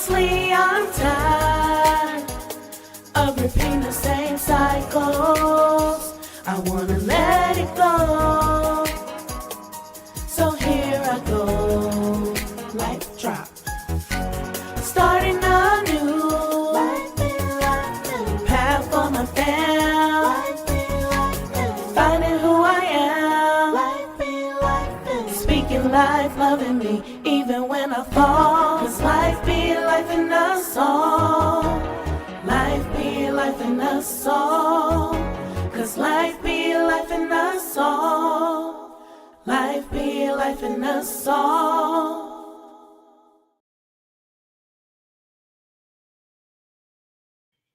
Honestly, I'm tired of repeating the same cycles. I wanna let it go. So here I go, light drop. Starting a new path for my fam. Finding who I am. Speaking life, loving me, even when I fall. Cause life be life in us all. Life be life in us all. Cause life be life in us all. Life be life in us all.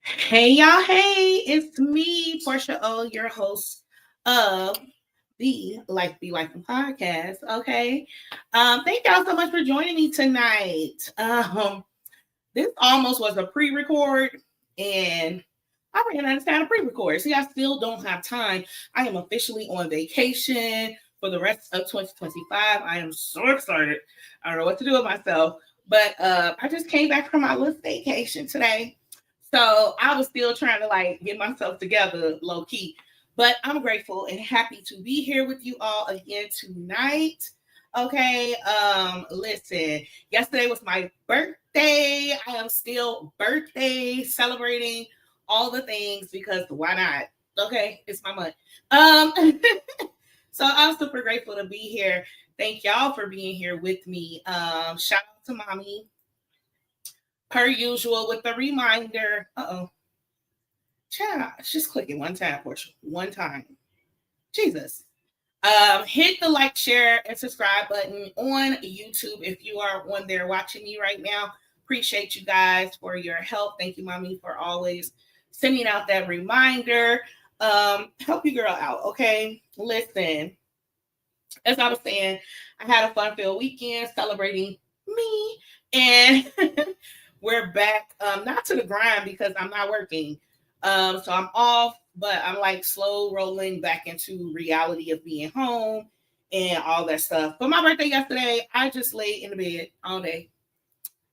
Hey y'all, hey, it's me, Porschia O, your host of the Life Be Life podcast. Okay. Thank y'all so much for joining me tonight. This almost was a pre-record, and I ran out of time to pre-record. See, I still don't have time. I am officially on vacation for the rest of 2025. I am so excited. I don't know what to do with myself. But I just came back from my little vacation today. So I was still trying to get myself together low key. But I'm grateful and happy to be here with you all again tonight. Okay. Listen, yesterday was my birthday. I am still birthday celebrating all the things because why not? Okay, it's my month. So I'm super grateful to be here. Thank y'all for being here with me. Shout out to mommy per usual with the reminder. Child, just click it one time, Portia. One time. Jesus. Hit the like, share, and subscribe button on YouTube if you are on there watching me right now. Appreciate you guys for your help. Thank you, mommy, for always sending out that reminder. Help your girl out, okay? Listen, as I was saying, I had a fun-filled weekend celebrating me, and we're back, not to the grind because I'm not working. So I'm off, but I'm slow rolling back into reality of being home and all that stuff. For my birthday yesterday, I just laid in the bed all day.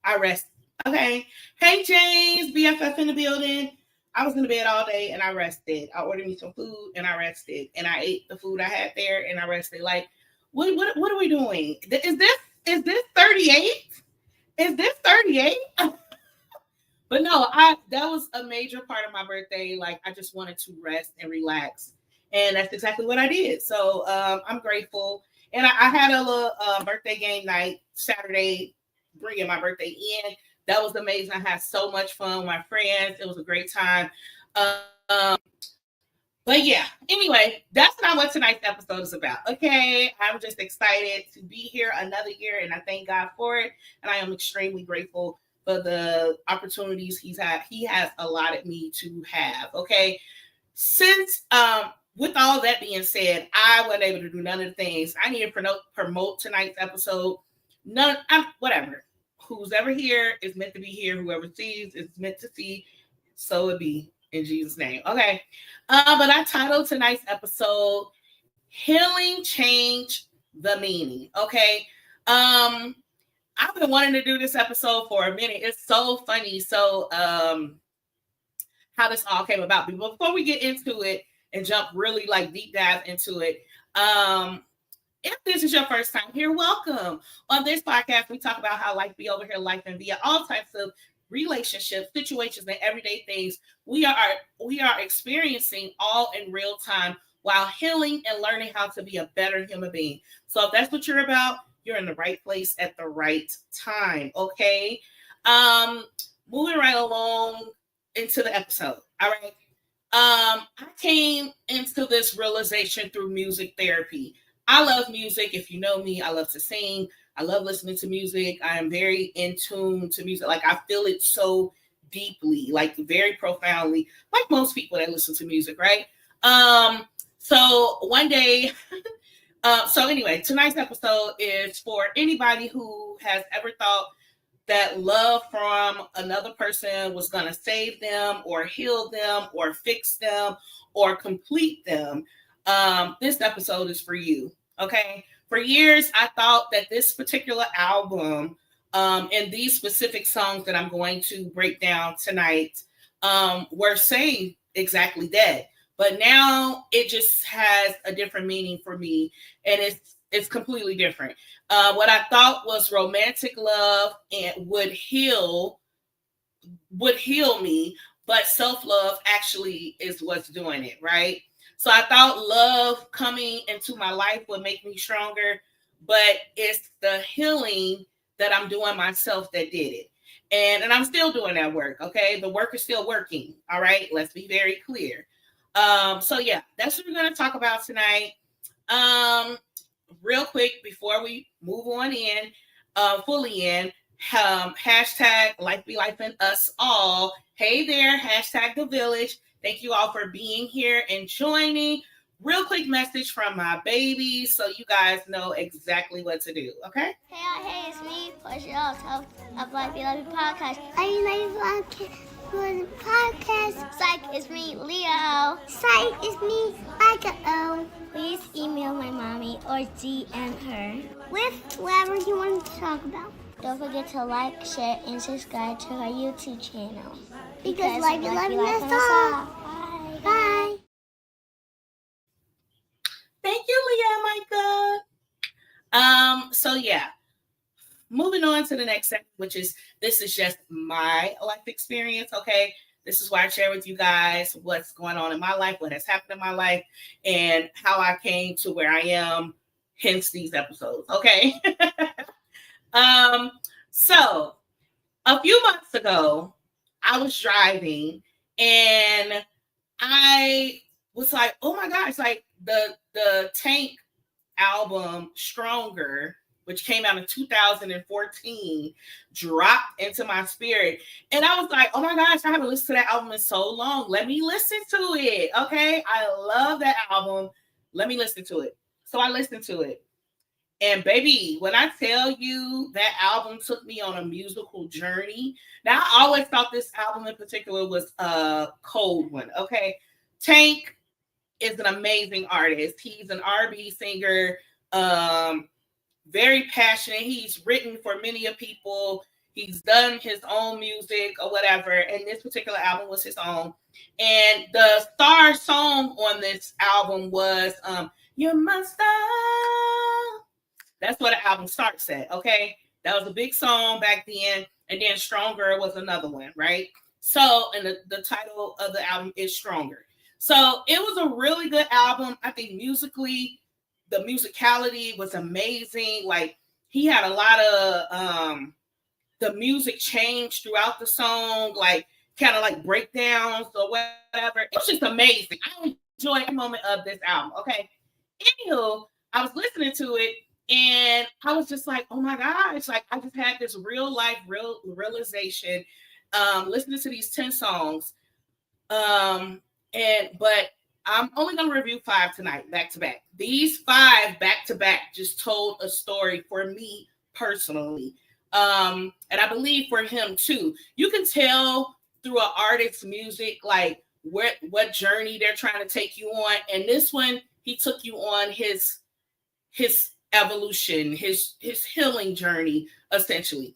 I rested. Okay. Hey, James, BFF in the building. I was in the bed all day and I rested. I ordered me some food and I rested. And I ate the food I had there and I rested. What are we doing? Is this 38? Is this 38? But no, that was a major part of my birthday. I just wanted to rest and relax. And that's exactly what I did. So I'm grateful. And I had a little birthday game night Saturday, bringing my birthday in. That was amazing. I had so much fun with my friends. It was a great time. But yeah, anyway, that's not what tonight's episode is about. Okay, I'm just excited to be here another year, and I thank God for it. And I am extremely grateful for the opportunities he has allotted me to have. Okay, since with all that being said, I wasn't able to do none of the things I need to promote tonight's episode. Whatever. Who's ever here is meant to be here. Whoever sees is meant to see. So it be. In Jesus' name. Okay. But I titled tonight's episode Healing Change the Meaning. Okay. I've been wanting to do this episode for a minute. It's so funny. So how this all came about. But before we get into it and jump really deep dive into it, if this is your first time here, welcome. On this podcast, we talk about how life be over here, life and via all types of relationships, situations, and everyday things we are experiencing all in real time while healing and learning how to be a better human being. So if that's what you're about, you're in the right place at the right time. Okay. Moving right along into the episode. All right. I came into this realization through music therapy. I love music. If you know me, I love to sing. I love listening to music. I am very in tune to music. I feel it so deeply, very profoundly, like most people that listen to music, right? So one day, so anyway, tonight's episode is for anybody who has ever thought that love from another person was going to save them or heal them or fix them or complete them. This episode is for you. Okay. For years, I thought that this particular album And these specific songs that I'm going to break down tonight were saying exactly that. But now it just has a different meaning for me, and it's completely different. What I thought was romantic love and would heal me, but self-love actually is what's doing it, right? So I thought love coming into my life would make me stronger, but it's the healing that I'm doing myself that did it. And I'm still doing that work, okay? The work is still working, all right? Let's be very clear. So yeah, that's what we're going to talk about tonight. Um, Real quick before we move on in, fully in, hashtag life be life in us all. Hey there, hashtag the village. Thank you all for being here and joining. Real quick message from my baby so you guys know exactly what to do, okay? Hey, it's me, Porschia O of Life Be Life podcast. I podcast. Psych, it's me, Leo. Psych, it's me, Micah O. Please email my mommy or DM her with whatever you want to talk about. Don't forget to like, share, and subscribe to our YouTube channel. Because Life Be Life us all. Bye. Bye. Thank you, Leah, Micah. So yeah, moving on to the next segment, which is this is just my life experience, okay? This is why I share with you guys what's going on in my life, what has happened in my life, and how I came to where I am, hence these episodes, okay? So a few months ago, I was driving and I was like, oh my gosh, like the Tank album Stronger, which came out in 2014, dropped into my spirit. And I was like, oh my gosh, I haven't listened to that album in so long. Let me listen to it. Okay. I love that album. Let me listen to it. So I listened to it. And baby, when I tell you that album took me on a musical journey, now I always thought this album in particular was a cold one. Okay. Tank is an amazing artist. He's an R&B singer, very passionate. He's written for many of people. He's done his own music or whatever. And this particular album was his own. And the star song on this album was You're My Star. That's what the album starts at, okay? That was a big song back then. And then Stronger was another one, right? So, and the title of the album is Stronger. So it was a really good album. I think musically, the musicality was amazing. Like he had a lot of the music changed throughout the song, like kind of like breakdowns or whatever. It was just amazing. I enjoyed every moment of this album. Okay. Anywho, I was listening to it and I was just like, oh my gosh, like I just had this real life, real realization listening to these 10 songs. But I'm only going to review 5 tonight, back to back. These 5 back to back just told a story for me personally. And I believe for him too. You can tell through an artist's music, like what journey they're trying to take you on. And this one, he took you on his evolution, his healing journey, essentially.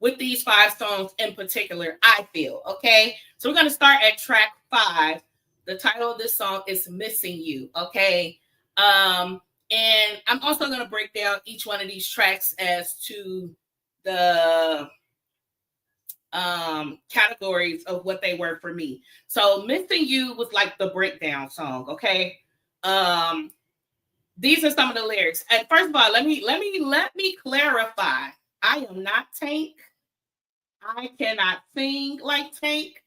With these 5 songs in particular, I feel, okay? So we're going to start at track 5. The title of this song is Missing You, okay? And I'm also going to break down each one of these tracks as to the categories of what they were for me. So Missing You was like the breakdown song, okay? These are some of the lyrics. And first of all, let me clarify. I am not Tank. I cannot sing like Tank,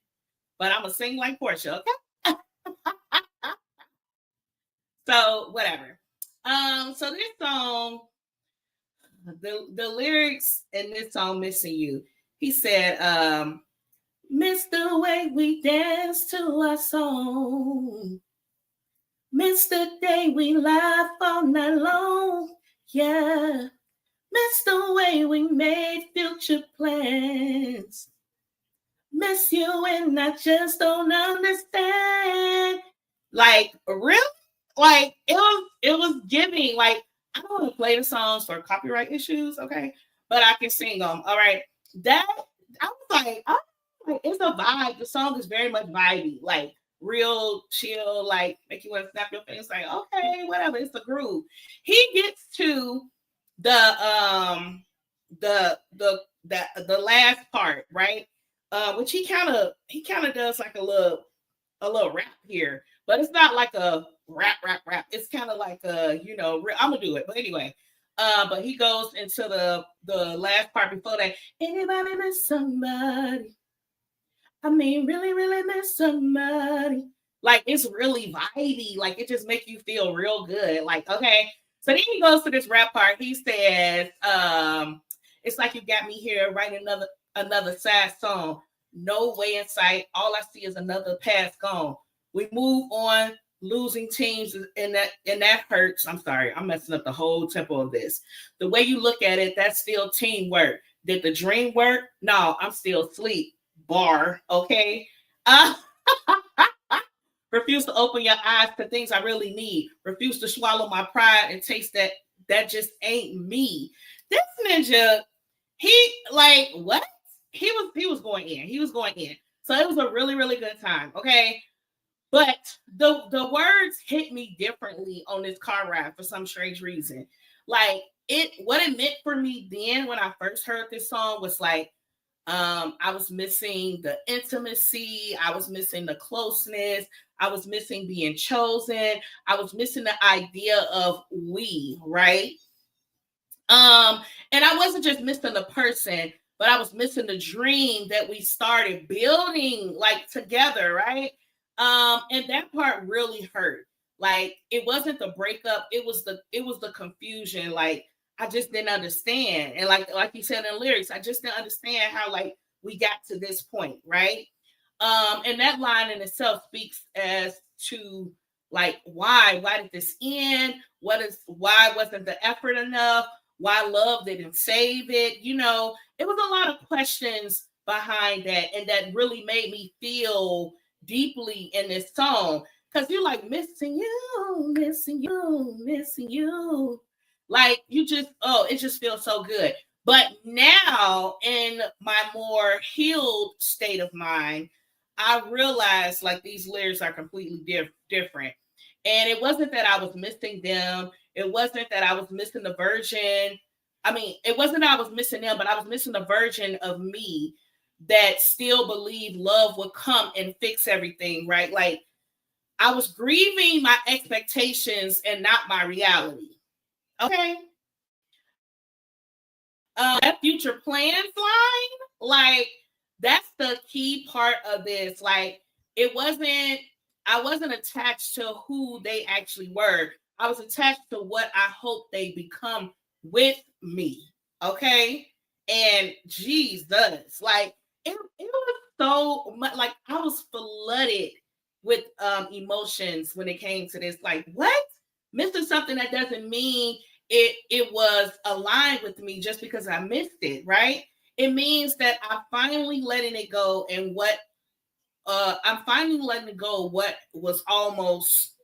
but I'm gonna sing like Portia, okay? So whatever. So this song, the lyrics in this song, Missing You, he said, miss the way we dance to our song. Miss the day we laugh all night long. Yeah. Miss the way we made future plans. Miss you and I just don't understand. Like, really? Like, it was giving. Like, I don't want to play the songs for copyright issues, okay? but I can sing them. All right. That I was like, oh, it's a vibe. The song is very much vibey, like real chill, like make you want to snap your face, like, okay, whatever. It's a groove. He gets to the last part, right? Which he kind of does like a little rap here, but it's not like a rap. It's kind of like a, I'm gonna do it, but anyway. But he goes into the last part before that. Anybody miss somebody? I mean, really, really miss somebody. Like, it's really vibey. Like, it just makes you feel real good. Like, okay. So then he goes to this rap part. He says, it's like you got me here writing another sad song. No way in sight. All I see is another past gone. We move on, losing teams, and that hurts. I'm sorry, I'm messing up the whole tempo of this. The way you look at it, that's still teamwork. Did the dream work? No, I'm still asleep. Bar, okay? Refuse to open your eyes to things I really need. Refuse to swallow my pride and taste that just ain't me. This ninja, he like what? He was going in. He was going in. So it was a really, really good time. Okay. But the words hit me differently on this car ride for some strange reason. Like what it meant for me then when I first heard this song was like, I was missing the intimacy. I was missing the closeness. I was missing being chosen. I was missing the idea of we, right? And I wasn't just missing the person, but I was missing the dream that we started building like together, right? And that part really hurt. Like it wasn't the breakup, it was the confusion. Like I just didn't understand. And like you said in the lyrics, I just didn't understand how like we got to this point, right? And that line in itself speaks as to like why did this end? Why wasn't the effort enough? Why love didn't save it? It was a lot of questions behind that, and that really made me feel deeply in this song. Because you're like missing you, missing you, missing you. Like you just, it just feels so good. But now in my more healed state of mind, I realized like these lyrics are completely different. And it wasn't that I was missing them. It wasn't that I was missing the version. I mean, it wasn't that I was missing them, but I was missing the version of me that still believed love would come and fix everything, right? Like I was grieving my expectations and not my reality. Okay. That future plans line, like that's the key part of this. Like I wasn't attached to who they actually were. I was attached to what I hope they become with me. Okay. And Jesus, like it was so much, like I was flooded with emotions when it came to this. Like, what? Missing something that doesn't mean it was aligned with me just because I missed it, right? It means that I'm finally letting it go, and I'm finally letting it go what was almost,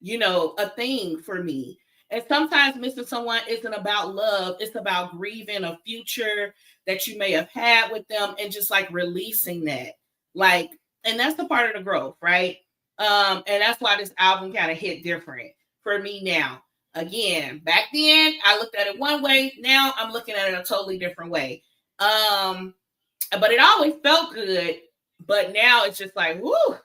a thing for me. And sometimes missing someone isn't about love, it's about grieving a future that you may have had with them and just like releasing that. Like, and that's the part of the growth, right? And that's why this album kind of hit different for me now. Again, back then I looked at it one way. Now I'm looking at it a totally different way. But it always felt good. But now it's just like, whoo,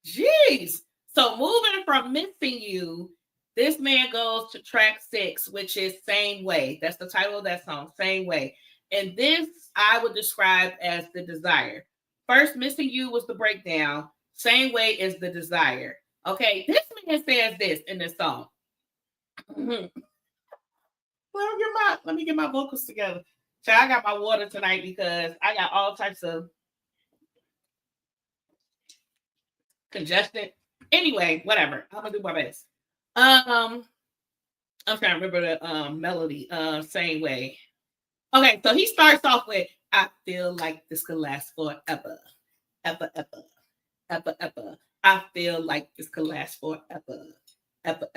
geez. So moving from Missing You, this man goes to track 6, which is Same Way. That's the title of that song, Same Way. And this I would describe as the desire. First, Missing You was the breakdown. Same Way is the desire. Okay, this man says this in this song. Let me get my vocals together. So I got my water tonight because I got all types of congested. Anyway, whatever. I'm gonna do my best. I'm trying to remember the melody. Same Way. Okay, so he starts off with I feel like this could last forever. Ever. I feel like this could last forever. Ever.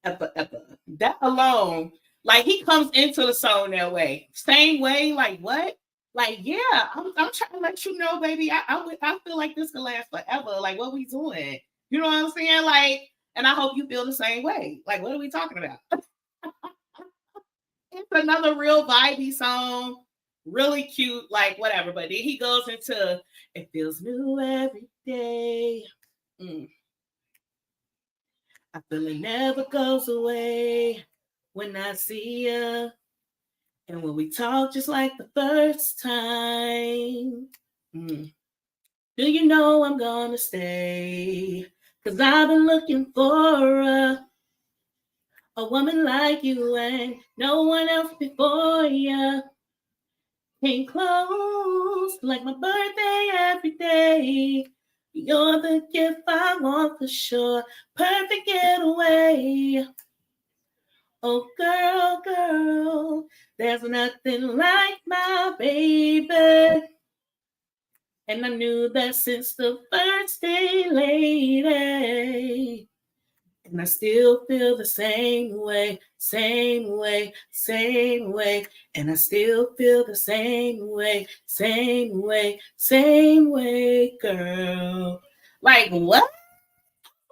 That alone, Like he comes into the song that way. Same way, like what? Like, yeah, I'm trying to let you know, baby. I feel like this can last forever. Like, what we doing? You know what I'm saying? Like, and I hope you feel the same way. Like, what are we talking about? It's another real vibey song, really cute, like whatever. But then he goes into it feels new every day. I feel it never goes away when I see you. And when we talk just like the first time. Do you know I'm gonna stay? 'Cause I've been looking for a woman like you and no one else before you. Came close like my birthday every day. You're the gift I want for sure. Perfect getaway. Oh, girl, girl, there's nothing like my baby. And I knew that since the first day, lady. And I still feel the same way, same way, same way. And I still feel the same way, same way, same way, girl. Like, what?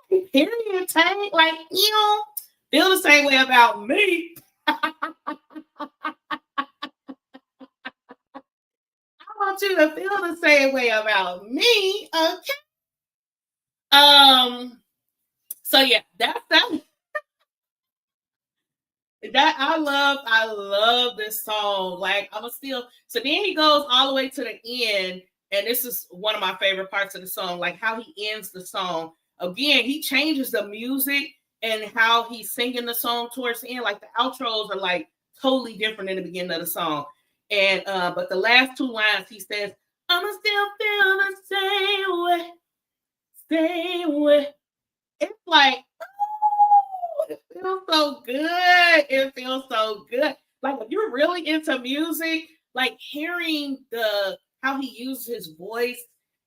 Period, tank? Like, you don't feel the same way about me. I want you to feel the same way about me, okay? So yeah, that's that. That I love this song. Like I'm still. So then he goes all the way to the end, and this is one of my favorite parts of the song. Like how he ends the song. Again, he changes the music and how he's singing the song towards the end. Like the outros are like totally different in the beginning of the song. And but the last two lines he says, "I'ma still feel the same way, same way." It's like it feels so good. It feels so good. Like if you're really into music, like hearing the how he uses his voice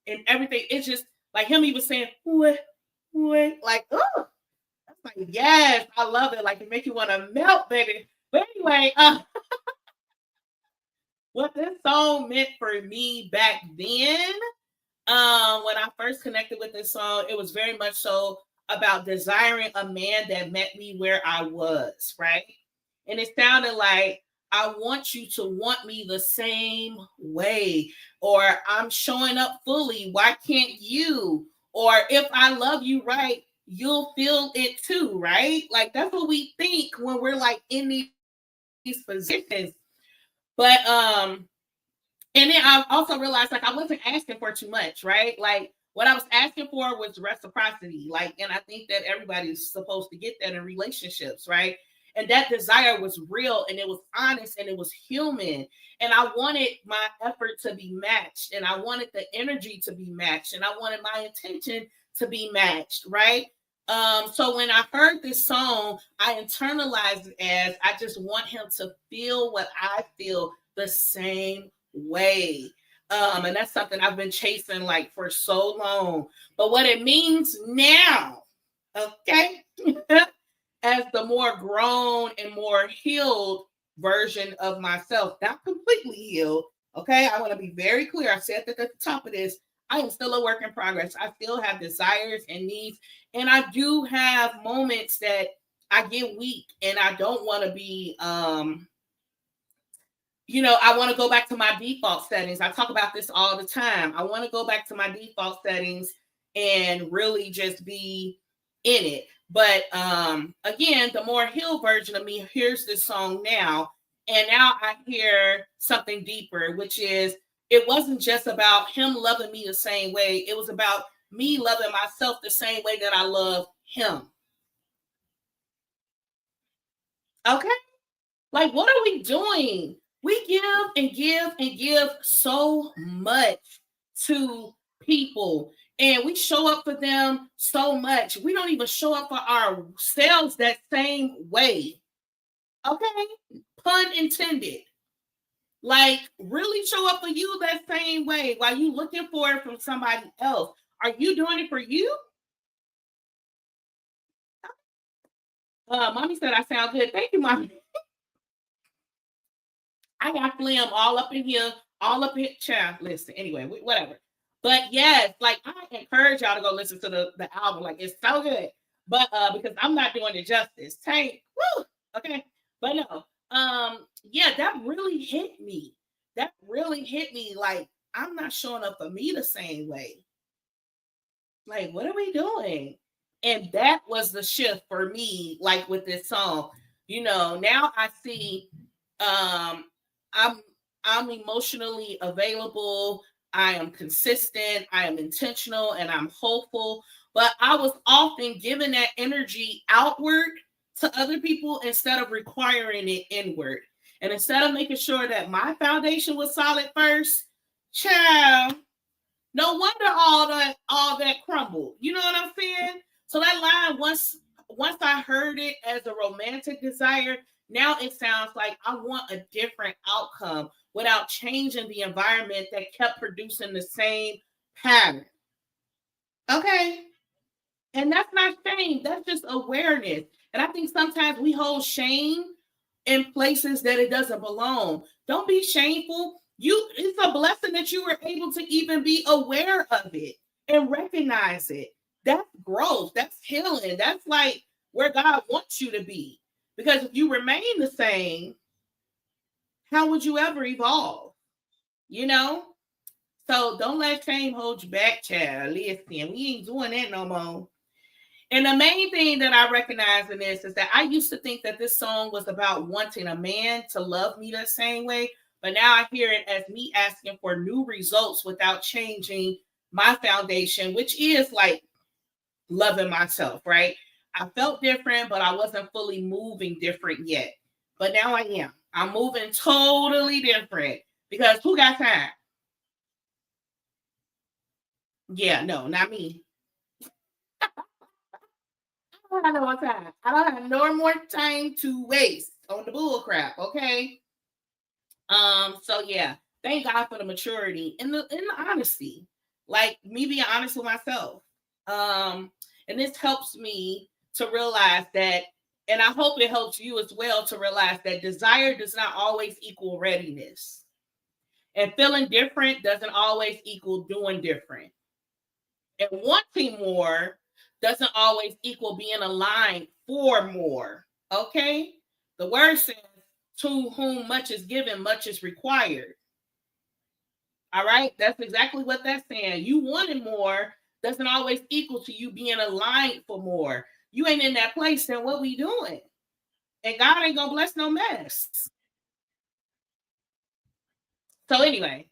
and everything, it's just like him even saying, wait, wait, like, oh, that's like, yes, I love it. Like it make you want to melt, baby. But anyway, what this song meant for me back then, when I first connected with this song, it was very much so about desiring a man that met me where I was, right? And it sounded like I want you to want me the same way, or I'm showing up fully. Why can't you? Or if I love you right, you'll feel it too, right? Like that's what we think when we're like in these positions. But and then I also realized like I wasn't asking for too much, right? Like what I was asking for was reciprocity. Like, and I think that everybody's supposed to get that in relationships, right? And that desire was real and it was honest and it was human. And I wanted my effort to be matched and I wanted the energy to be matched and I wanted my intention to be matched, right? So when I heard this song, I internalized it as I just want him to feel what I feel the same way. And that's something I've been chasing like for so long. But what it means now, okay, as the more grown and more healed version of myself, not completely healed. Okay, I want to be very clear. I said that at the top of this. I am still a work in progress. I still have desires and needs, and I do have moments that I get weak and I don't want to be I want to go back to my default settings. I talk about this all the time. I want to go back to my default settings and really just be in it. But again, the more healed version of me hears this song now. And now I hear something deeper, which is it wasn't just about him loving me the same way. It was about me loving myself the same way that I love him. Okay? Like, what are we doing? We give and give and give so much to people, and we show up for them so much. We don't even show up for ourselves that same way. Okay? Pun intended. Like, really show up for you that same way while you looking for it from somebody else. Are you doing it for you? Mommy said I sound good. Thank you, mommy. I got phlegm all up in here, all up in child. Listen, anyway, whatever. But yes, like I encourage y'all to go listen to the album. Like it's so good. But because I'm not doing it justice. Tank, woo, okay. But no, yeah, that really hit me. That really hit me. Like, I'm not showing up for me the same way. Like, what are we doing? And that was the shift for me, like with this song. You know, now I see I'm I'm emotionally available, I am consistent, I am intentional, and I'm hopeful. But I was often giving that energy outward to other people instead of requiring it inward. And instead of making sure that my foundation was solid first, child, no wonder all that crumbled. You know what I'm saying? So that line, once I heard it as a romantic desire, now it sounds like I want a different outcome without changing the environment that kept producing the same pattern. Okay. And that's not shame, that's just awareness. And I think sometimes we hold shame in places that it doesn't belong. Don't be shameful. It's a blessing that you were able to even be aware of it and recognize it. That's growth. That's healing. That's like where God wants you to be. Because if you remain the same, how would you ever evolve? You know? So don't let shame hold you back, child. Listen, we ain't doing that no more. And the main thing that I recognize in this is that I used to think that this song was about wanting a man to love me the same way, but now I hear it as me asking for new results without changing my foundation, which is like loving myself, right? I felt different, but I wasn't fully moving different yet. But now I am. I'm moving totally different because who got time? Yeah, no, not me. I don't have no more time. I don't have no more time to waste on the bull crap. Okay. So yeah, thank God for the maturity and the honesty. Like me being honest with myself. And this helps me to realize that, and I hope it helps you as well to realize that desire does not always equal readiness. And feeling different doesn't always equal doing different. And wanting more doesn't always equal being aligned for more. Okay? The word says, to whom much is given, much is required. All right? That's exactly what that's saying. You wanting more doesn't always equal to you being aligned for more. You ain't in that place, then what we doing? And God ain't gonna bless no mess. So anyway,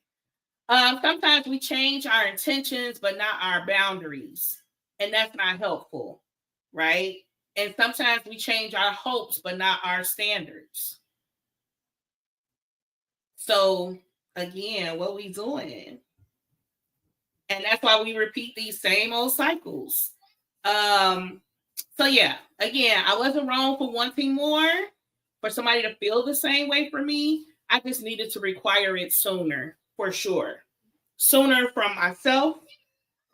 sometimes we change our intentions, but not our boundaries. And that's not helpful, right? And sometimes we change our hopes, but not our standards. So again, what we doing? And that's why we repeat these same old cycles. So yeah, again, I wasn't wrong for wanting more, for somebody to feel the same way for me. I just needed to require it sooner, for sure. Sooner from myself,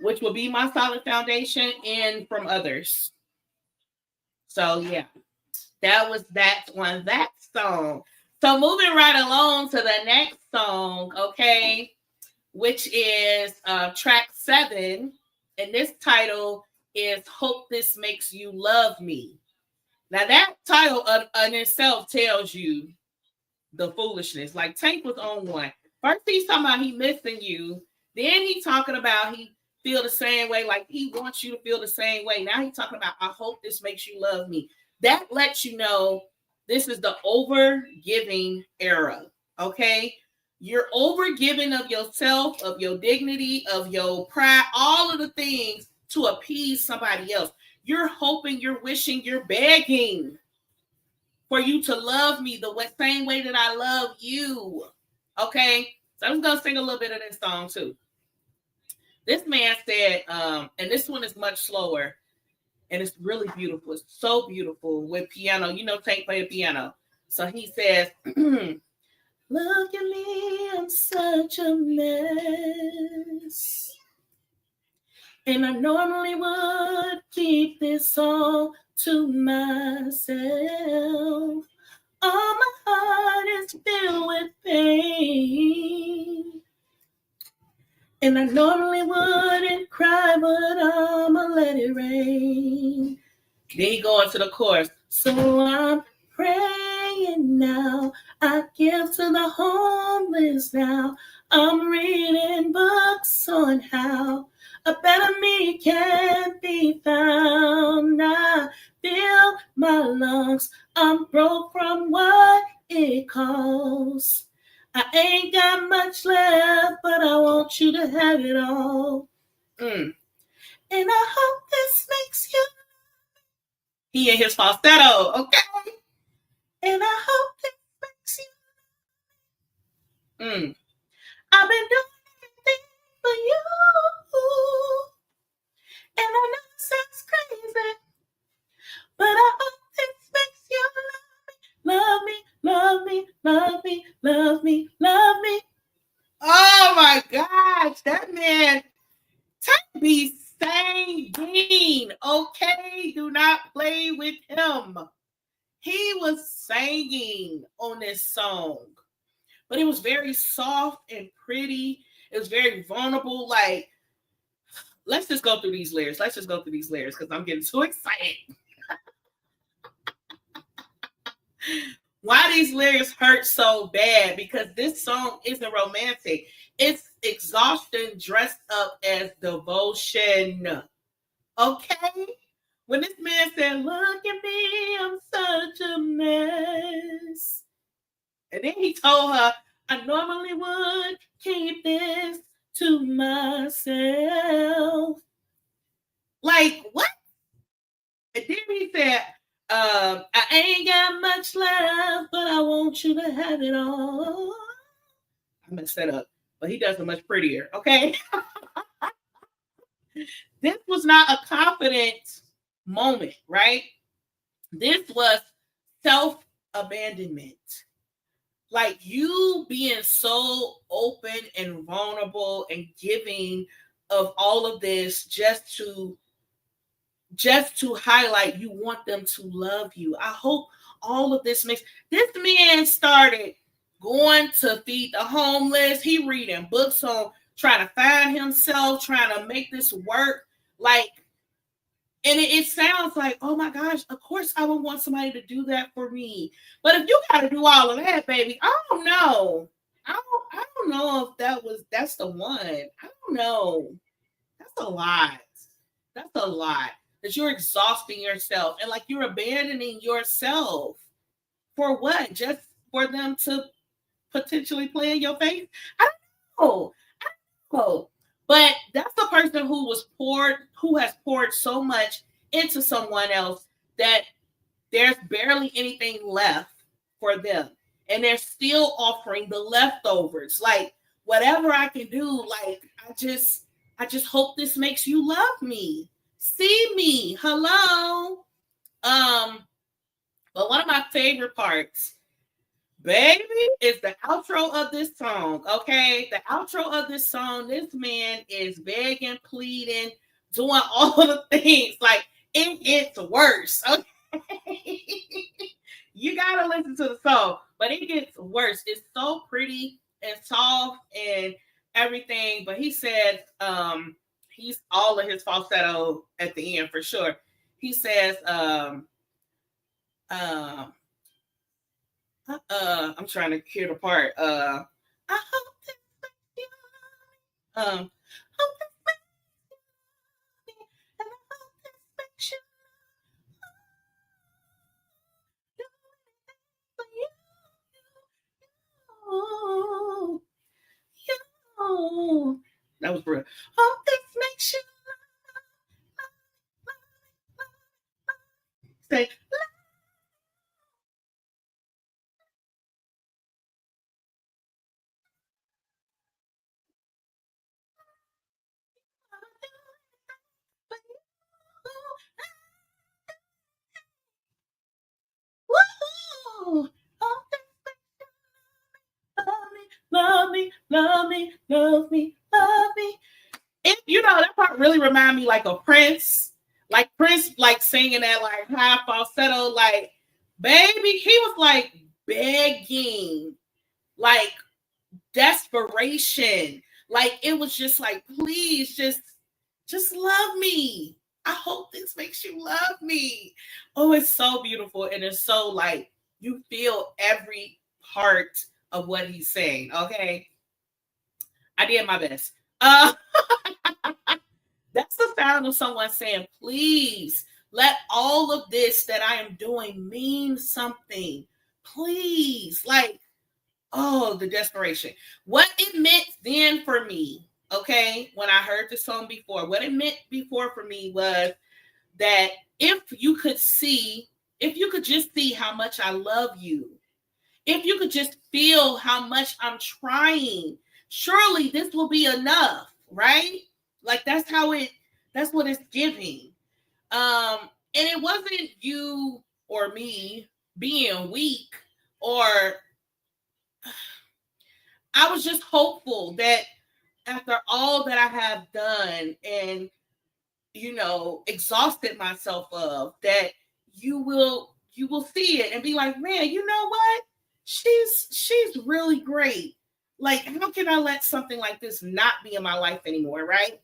which will be my solid foundation, and from others. So yeah, that was that on that song. So moving right along to the next song, okay, which is track 7, and this title is "Hope This Makes You Love Me." Now that title in itself tells you the foolishness. Like Tank was on one. First he's talking about he missing you. Then he talking about he feel the same way, like he wants you to feel the same way. Now he's talking about I hope this makes you love me. That lets you know this is the overgiving era. Okay. You're overgiving of yourself, of your dignity, of your pride, all of the things to appease somebody else. You're hoping, you're wishing, you're begging for you to love me the same way that I love you. Okay? So I'm going to sing a little bit of this song too. This man said, and this one is much slower, and it's really beautiful. It's so beautiful with piano. You know, Tank play the piano. So he says, look at me, I'm such a mess. And I normally would keep this all to myself. Oh, my heart is filled with pain. And I normally wouldn't cry, but I'ma let it rain. Then you go into the chorus. So I'm praying now. I give to the homeless now. I'm reading books on how a better me can be found. I feel my lungs. I'm broke from what it costs. I ain't got much left, but I want you to have it all. And I hope this makes you. He and his falsetto, okay? And I hope this makes you. I've been doing everything for you. And I know it sounds crazy, but I hope this makes you love me, love me, love me, love me, love me. Oh my gosh, that man be singing, okay? Do not play with him. He was singing on this song, but it was very soft and pretty. It was very vulnerable. Like, let's just go through these layers. Let's just go through these layers because I'm getting too excited. Why these layers hurt so bad? Because this song isn't romantic. It's exhaustion dressed up as devotion. Okay? When this man said, look at me, I'm such a mess. And then he told her, I normally would keep this to myself. Like, what? And then he said, I ain't got much left, but I want you to have it all. I messed that up, but he does it much prettier, okay? This was not a confident moment, right? This was self-abandonment. Like you being so open and vulnerable and giving of all of this just to highlight you want them to love you. I hope all of this makes this man started going to feed the homeless. He reading books on trying to find himself, trying to make this work. Like, and it sounds like, oh my gosh, of course I would want somebody to do that for me. But if you got to do all of that, baby, I don't know. I don't know if that's the one. I don't know. That's a lot. That's a lot. That you're exhausting yourself and like you're abandoning yourself for what? Just for them to potentially play in your face? I don't know. But that's the person who has poured so much into someone else that there's barely anything left for them. And they're still offering the leftovers. Like, whatever I can do, like, I just hope this makes you love me. See me. Hello. But one of my favorite parts, baby, is the outro of this song. Okay, the outro of this song. This man is begging, pleading, doing all the things. Like it gets worse. Okay, you gotta listen to the song, but it gets worse. It's so pretty and soft and everything. But he said, he's all of his falsetto at the end for sure. He says, I'm trying to hear the part. I hope this makes you hope this makes you and I hope this makes you do anything for you. That was brilliant. Hope this makes you say woo! Hope this love me, love me, love me, love me. It, you know, that part really remind me like of Prince. Like Prince, like singing that like high falsetto, like baby, he was like begging, like desperation. Like it was just like, please just love me. I hope this makes you love me. Oh, it's so beautiful. And it's so like you feel every part of what he's saying. Okay. I did my best. That's the sound of someone saying, please let all of this that I am doing mean something. Please. Like, oh, the desperation. What it meant then for me, okay, when I heard the song before, what it meant before for me was that if you could just see how much I love you, if you could just feel how much I'm trying, surely this will be enough, right? Like that's what it's giving. And it wasn't you or me being weak, or I was just hopeful that after all that I have done and exhausted myself of, that you will see it and be like, man, you know what? She's really great. Like, how can I let something like this not be in my life anymore, right?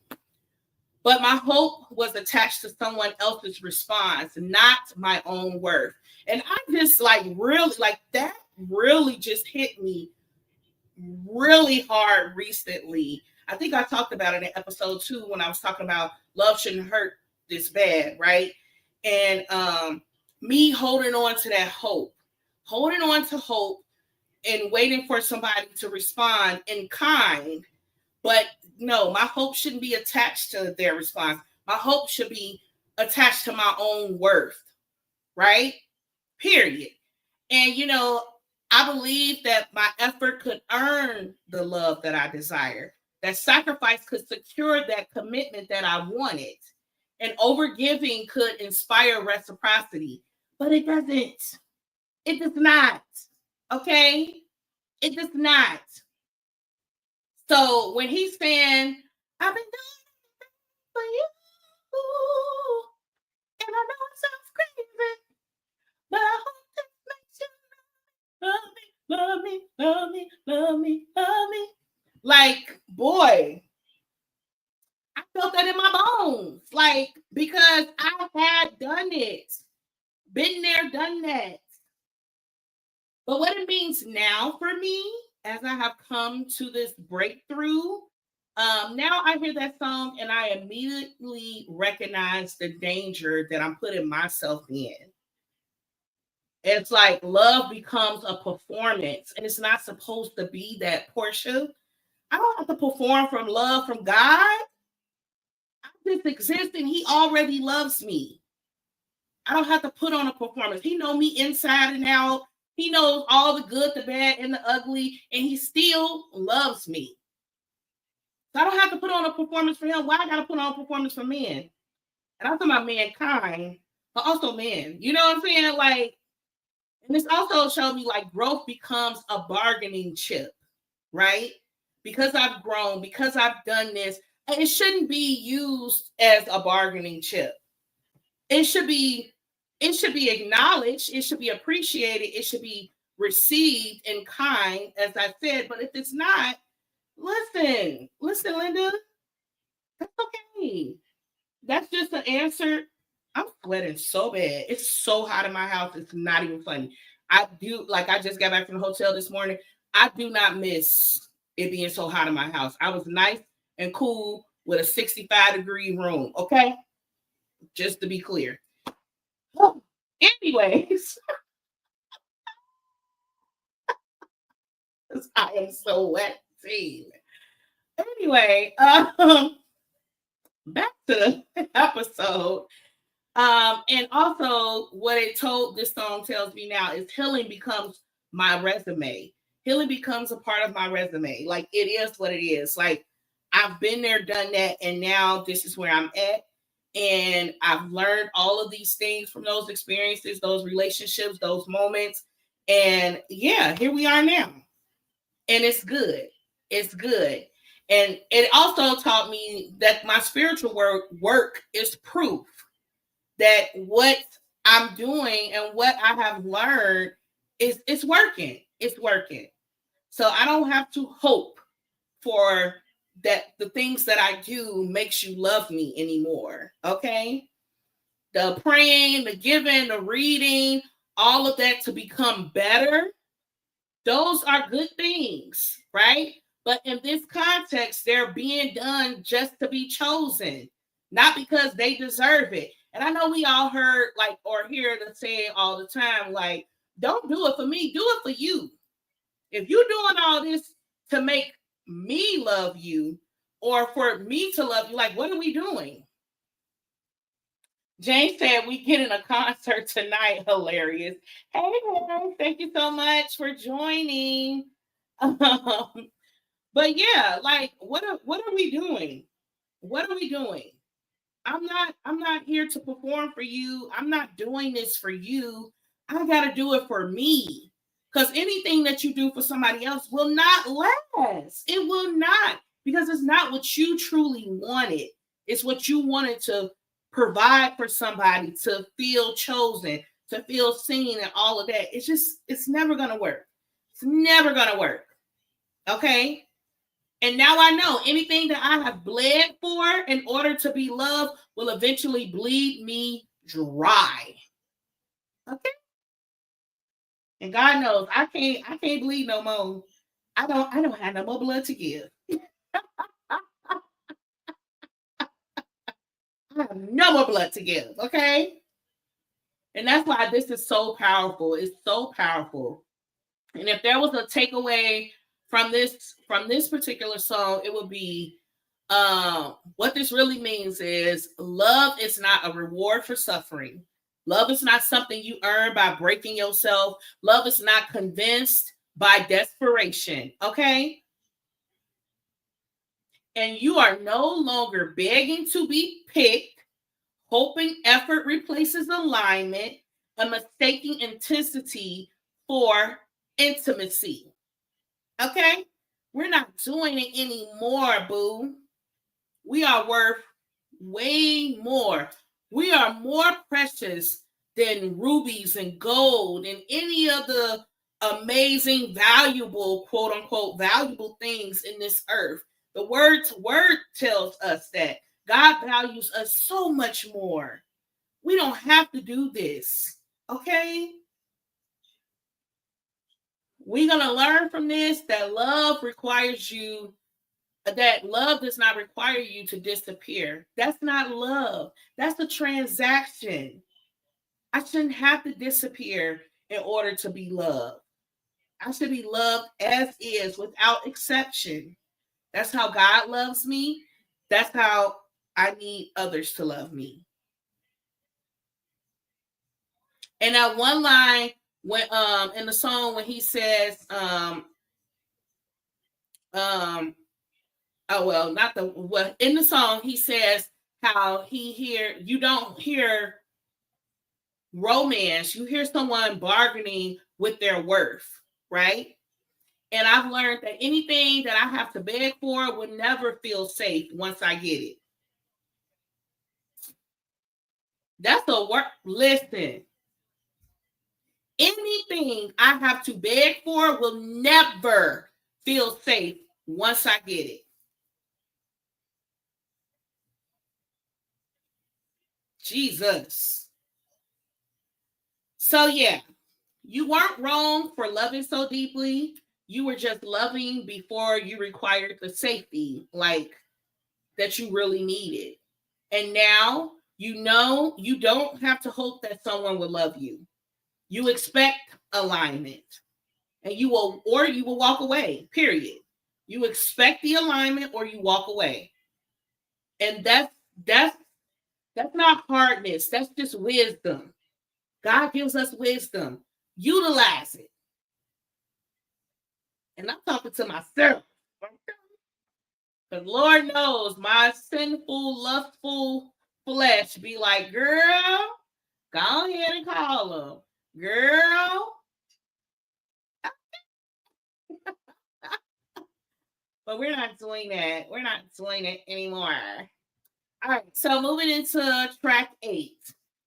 But my hope was attached to someone else's response, not my own worth. And I just that really just hit me really hard recently. I think I talked about it in episode 2 when I was talking about love shouldn't hurt this bad, right? And me holding on to that hope, and waiting for somebody to respond in kind. But no, my hope shouldn't be attached to their response. My hope should be attached to my own worth, right? Period. And, I believe that my effort could earn the love that I desire. That sacrifice could secure that commitment that I wanted. And overgiving could inspire reciprocity. But it doesn't. It does not. Okay? It does not. So when he's saying, I've been doing it for you, and I know it sounds crazy, but I hope this makes you love me, love me, love me, love me, love me. Like, boy, I felt that in my bones. Like, because I had done it. Been there, done that. But what it means now for me, as I have come to this breakthrough, now I hear that song and I immediately recognize the danger that I'm putting myself in. It's like love becomes a performance, and it's not supposed to be that. Portia, I don't have to perform from love from God. I just exist and he already loves me. I don't have to put on a performance. He knows me inside and out. He knows all the good, the bad, and the ugly, and he still loves me. So I don't have to put on a performance for him. Why I got to put on a performance for men? And I'm talking about mankind, but also men. You know what I'm saying? Like, and this also showed me like growth becomes a bargaining chip, right? Because I've grown, because I've done this, and it shouldn't be used as a bargaining chip. It should be acknowledged, it should be appreciated, it should be received in kind, as I said. But if it's not, listen, Linda, that's okay. That's just an answer. I'm sweating so bad. It's so hot in my house. It's not even funny. I just got back from the hotel this morning. I do not miss it being so hot in my house. I was nice and cool with a 65-degree room. Okay. Just to be clear. Oh, anyways. I am so wet. Anyway, back to the episode. And also what this song tells me now is healing becomes my resume. Healing becomes a part of my resume. Like, it is what it is. Like, I've been there, done that, and now this is where I'm at. And I've learned all of these things from those experiences, those relationships, those moments. And yeah, here we are now. And it's good. It's good. And it also taught me that my spiritual work is proof that what I'm doing and what I have learned it's working. It's working. So I don't have to hope for that the things that I do makes you love me anymore. Okay? The praying, the giving, the reading, all of that to become better, those are good things, right? But in this context, they're being done just to be chosen, not because they deserve it. And I know we all heard like or hear the saying all the time, like, don't do it for me, do it for you. If you're doing all this to make me love you or for me to love you, like, what are we doing? Jane said we getting a concert tonight. Hilarious. Hey, guys, thank you so much for joining. But yeah, like, what are we doing? What are we doing? I'm not here to perform for you. I'm not doing this for you. I got to do it for me. Because anything that you do for somebody else will not last. It will not. Because it's not what you truly wanted. It's what you wanted to provide for somebody to feel chosen, to feel seen, and all of that. It's never going to work. It's never going to work. Okay? And now I know anything that I have bled for in order to be loved will eventually bleed me dry. Okay? And God knows I can't bleed no more. I don't have no more blood to give. I have no more blood to give. Okay? And that's why this is so powerful. It's so powerful. And if there was a takeaway from this particular song, it would be what this really means is love is not a reward for suffering. Love is not something you earn by breaking yourself. Love is not convinced by desperation. Okay? And you are no longer begging to be picked, hoping effort replaces alignment, and mistaking intensity for intimacy. Okay? We're not doing it anymore, boo. We are worth way more. We are more precious than rubies and gold and any of the amazing, valuable, quote unquote, valuable things in this earth. The word tells us that God values us so much more. We don't have to do this. Okay? We're going to learn from this that love does not require you to disappear. That's not love. That's a transaction. I shouldn't have to disappear in order to be loved. I should be loved as is without exception. That's how God loves me. That's how I need others to love me. And that one line when in the song when he says in the song he says how you don't hear romance, you hear someone bargaining with their worth, right? And I've learned that anything that I have to beg for will never feel safe once I get it. That's a work. Listen, anything I have to beg for will never feel safe once I get it. Jesus. So yeah, you weren't wrong for loving so deeply. You were just loving before you required the safety, like that you really needed. And now you know you don't have to hope that someone will love you. You expect alignment. And you will walk away. Period. You expect the alignment or you walk away. And that's not hardness. That's just wisdom. God gives us wisdom. Utilize it. And I'm talking to myself. Because Lord knows my sinful, lustful flesh be like, girl, go ahead and call him. Girl. But we're not doing that. We're not doing it anymore. All right. So moving into track 8,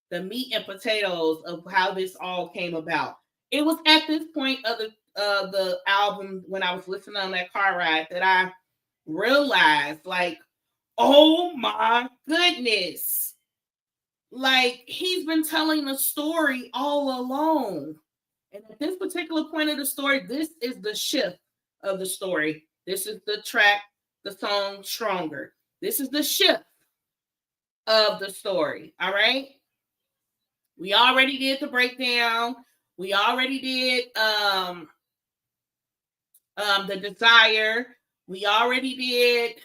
the meat and potatoes of how this all came about. It was at this point of the album when I was listening on that car ride that I realized, like, oh my goodness, like he's been telling the story all along. And at this particular point of the story, this is the shift of the story. This is the track, the song Stronger. This is the shift of the story. All right. We already did the breakdown. We already did the desire. We already did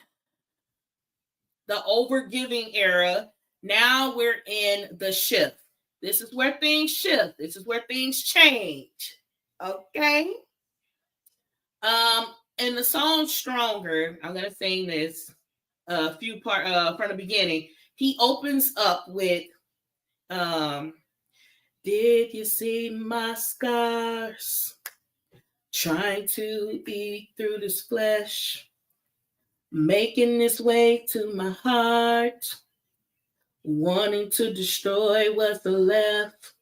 the overgiving era. Now we're in the shift. This is where things shift. This is where things change. Okay. In the song Stronger, I'm gonna sing this a few part from the beginning. He opens up with did you see my scars? Trying to eat through this flesh, making its way to my heart, wanting to destroy what's left.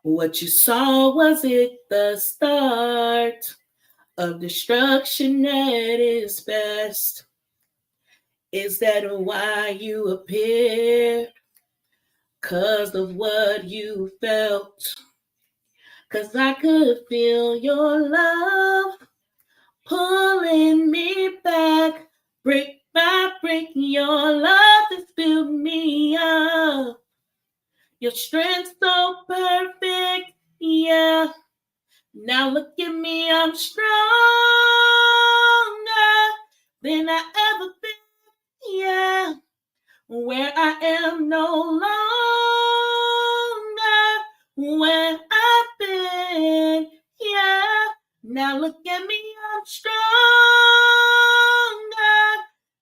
What you saw, was it the start of destruction at its best? Is that why you appeared? 'Cause of what you felt? 'Cause I could feel your love pulling me back, brick by brick. Your love has built me up. Your strength's so perfect, yeah. Now look at me, I'm stronger than I ever been, yeah. Where I am no longer where I've been, yeah. Now look at me, I'm stronger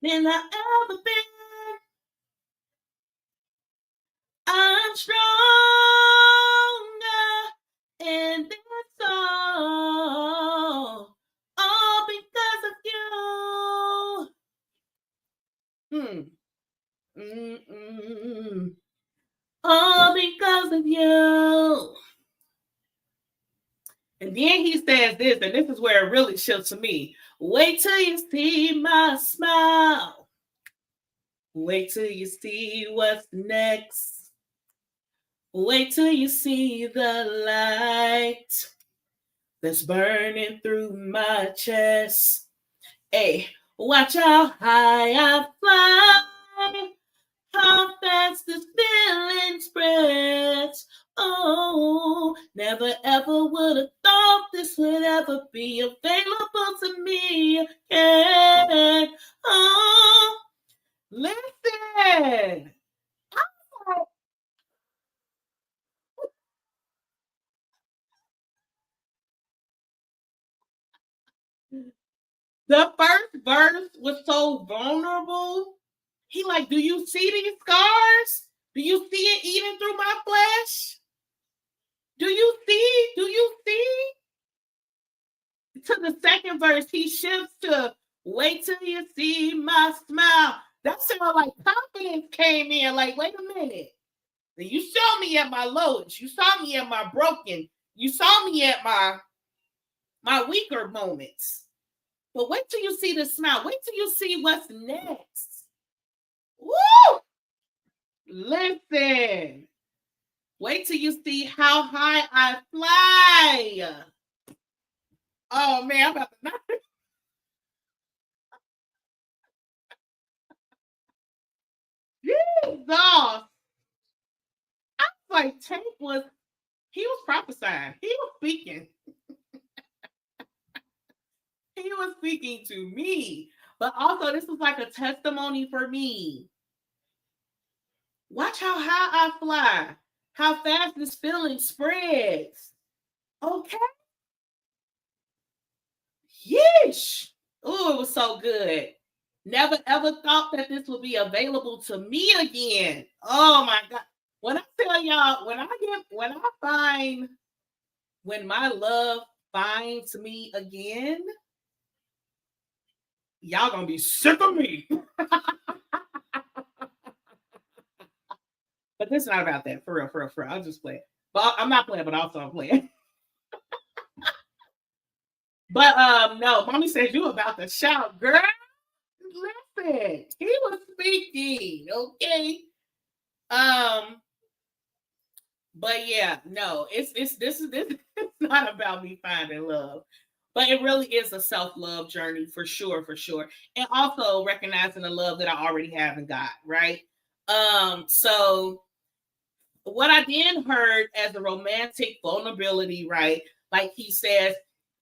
than I ever been. I'm stronger, and that's all because of you. All because of you. And then he says this, and this is where it really shifts to me. Wait till you see my smile. Wait till you see what's next. Wait till you see the light that's burning through my chest. Hey, watch how high I fly, how fast this feeling spreads. Oh, never ever would have thought this would ever be available to me again. Oh, listen. The first verse was so vulnerable. He like, do you see these scars? Do you see it eating through my flesh? Do you see? Do you see? To the second verse, he shifts to wait till you see my smile. That sounded like confidence came in. Like, wait a minute. You saw me at my lowest. You saw me at my broken. You saw me at my weaker moments. But wait till you see the smile. Wait till you see what's next. Woo! Listen. Wait till you see how high I fly. Oh man, I'm about to knock it. Jesus. I was like, Tank was, he was prophesying. He was speaking. He was speaking to me. But also, this was like a testimony for me. Watch how high I fly. How fast this feeling spreads. Okay. Yeesh. Oh, it was so good. Never ever thought that this would be available to me again. Oh my God. When I tell y'all, when my love finds me again, y'all gonna be sick of me. But this is not about that. For real. I'll just play it. But I'm not playing, but also I'm playing. But no, mommy said you about to shout, girl. Listen, he was speaking, okay. But yeah, no, this it's not about me finding love, but it really is a self-love journey for sure, and also recognizing the love that I already have in God, right? So what I then heard as a romantic vulnerability, right? Like he says,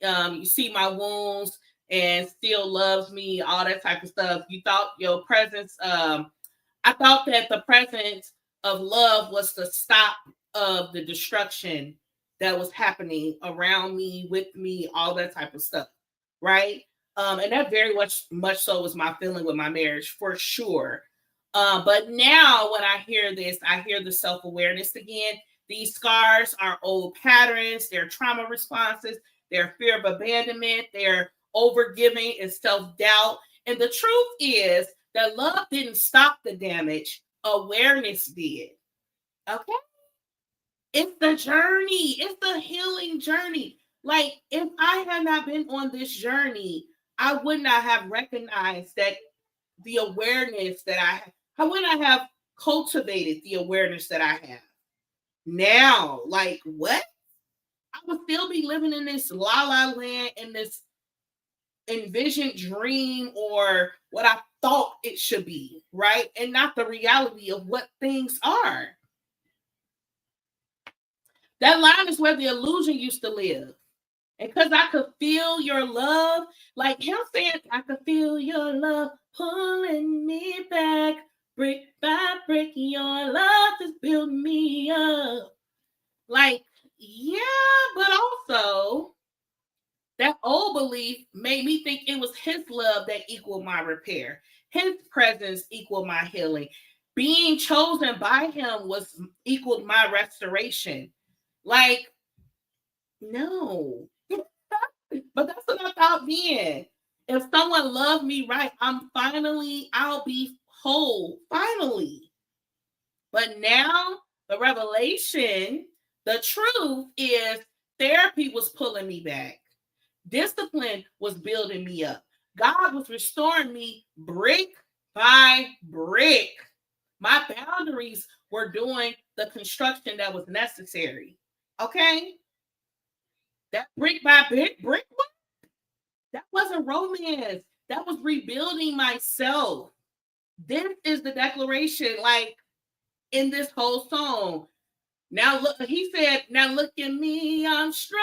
you see my wounds and still loves me, all that type of stuff. You thought your presence, I thought that the presence of love was the stop of the destruction that was happening around me, with me, all that type of stuff, right? And that very much so was my feeling with my marriage for sure. But now when I hear this, I hear the self-awareness again. These scars are old patterns, they're trauma responses, they're fear of abandonment, they're overgiving and self-doubt. And the truth is that love didn't stop the damage, awareness did. Okay? It's the journey, it's the healing journey. Like, if I had not been on this journey, I would not have recognized that the awareness that I would not have cultivated the awareness that I have now. Like, what? I would still be living in this la la land, in this envisioned dream, or what I thought it should be, right? And not the reality of what things are. That line is where the illusion used to live. And because I could feel your love, like him saying, I could feel your love pulling me back, brick by brick. Your love just built me up. Like, yeah, but also that old belief made me think it was his love that equaled my repair. His presence equaled my healing. Being chosen by him was equaled my restoration. Like, no. But that's what I thought then. If someone loved me right, I'll be whole, finally. But now the revelation, the truth is therapy was pulling me back. Discipline was building me up. God was restoring me brick by brick. My boundaries were doing the construction that was necessary. Okay? That brick by brick, that wasn't romance. That was rebuilding myself. This is the declaration, like in this whole song. Now look, he said, now look at me, I'm stronger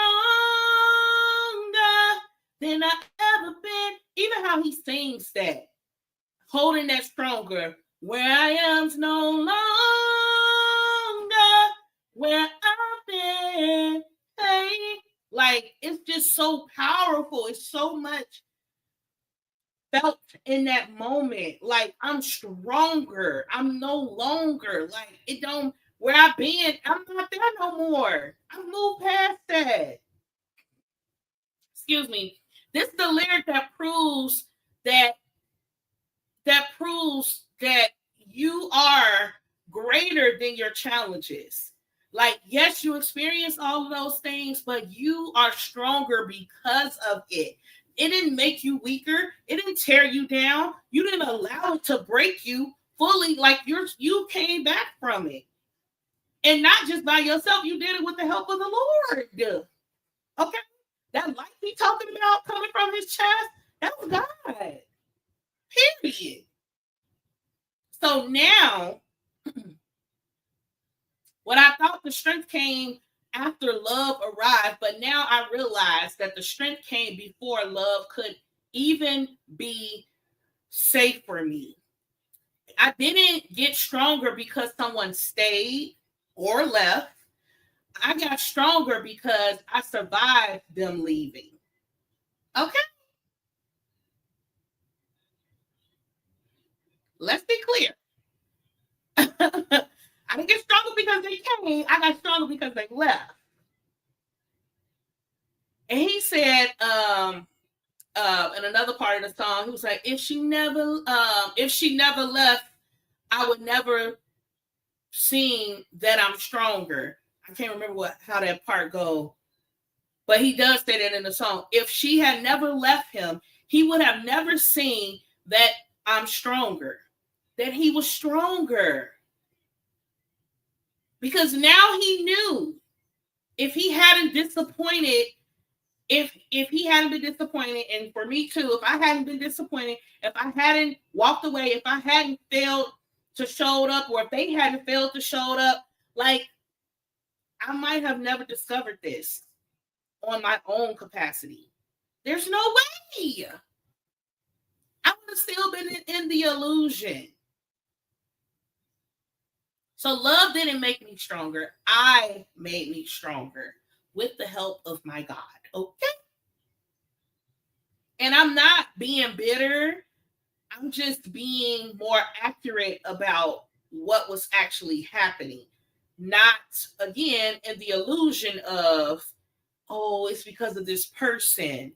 than I ever been. Even how he sings that, holding that stronger. Where I am's no longer where I've been. Hey. Like, it's just so powerful. It's so much felt in that moment. Like, I'm stronger. I'm no longer like it don't where I've been. I'm not there no more. I moved past that. Excuse me. This is the lyric that proves that you are greater than your challenges. Like, yes, you experience all of those things, but you are stronger because of it. It didn't make you weaker. It didn't tear you down. You didn't allow it to break you fully. Like, you came back from it. And not just by yourself. You did it with the help of the Lord. Okay? That light he talking about coming from his chest, that was God. Period. So now, what I thought the strength came after love arrived, but now I realize that the strength came before love could even be safe for me. I didn't get stronger because someone stayed or left. I got stronger because I survived them leaving. Okay? Let's be clear. I didn't get stronger because they came. I got stronger because they left. And he said, in another part of the song, he was like, if she never left, I would never seen that I'm stronger. I can't remember how that part go, But he does say that in the song. If she had never left him, he would have never seen that I'm stronger, that he was stronger. Because now he knew if he hadn't disappointed, if he hadn't been disappointed, and for me too, if I hadn't been disappointed, if I hadn't walked away, if I hadn't failed to show up, or if they hadn't failed to show up, like, I might have never discovered this on my own capacity. There's no way. I would have still been in the illusion. So love didn't make me stronger. I made me stronger with the help of my God. Okay? And I'm not being bitter. I'm just being more accurate about what was actually happening. Not, again, in the illusion of, oh, it's because of this person.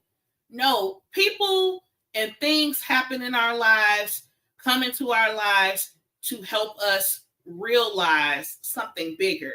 No, people and things happen in our lives, come into our lives to help us realize something bigger.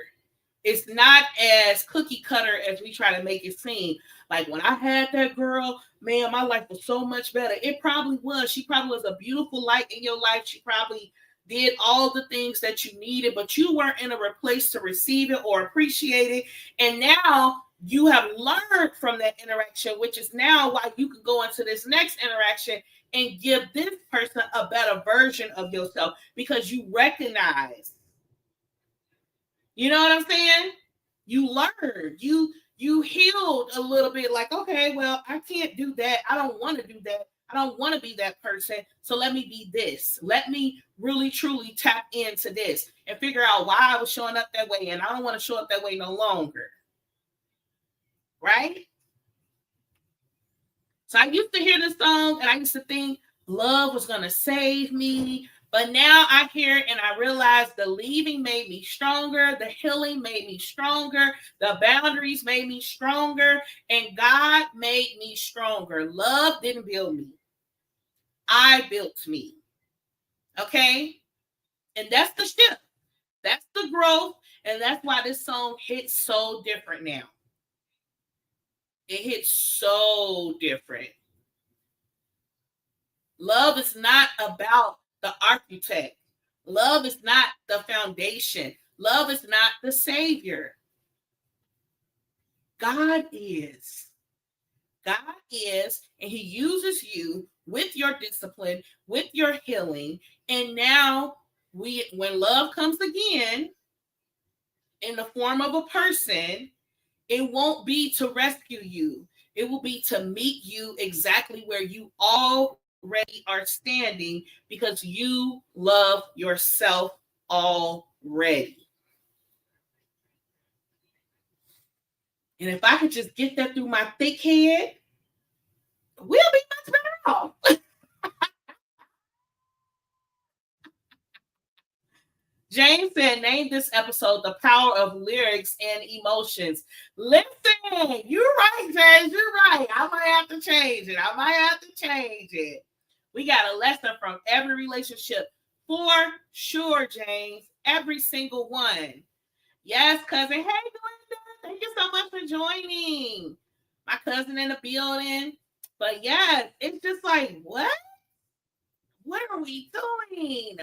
It's not as cookie cutter as we try to make it seem. Like, when I had that girl, man, my life was so much better. It probably was. She probably was a beautiful light in your life. She probably did all the things that you needed, but you weren't in a place to receive it or appreciate it. And now you have learned from that interaction, which is now why you can go into this next interaction and give this person a better version of yourself, because you recognize. You know what I'm saying? You learned. You healed a little bit, like, okay, well, I can't do that. I don't want to do that. I don't want to be that person. So let me be this. Let me really, truly tap into this and figure out why I was showing up that way. And I don't want to show up that way no longer. Right? So I used to hear this song and I used to think love was going to save me. But now I hear it and I realize the leaving made me stronger. The healing made me stronger. The boundaries made me stronger. And God made me stronger. Love didn't build me. I built me. Okay? And that's the shift. That's the growth. And that's why this song hits so different now. It hits so different. Love is not about the architect. Love is not the foundation. Love is not the savior. God is. God is, and he uses you with your discipline, with your healing. And now when love comes again in the form of a person, it won't be to rescue you. It will be to meet you exactly where you already are standing, because you love yourself already. And if I could just get that through my thick head, we'll be much better off. James said, name this episode The Power of Lyrics and Emotions. Listen, you're right, James. You're right. I might have to change it. We got a lesson from every relationship. For sure, James. Every single one. Yes, cousin. Hey, Glenda. Thank you so much for joining. My cousin in the building. But yes, it's just like, what? What are we doing?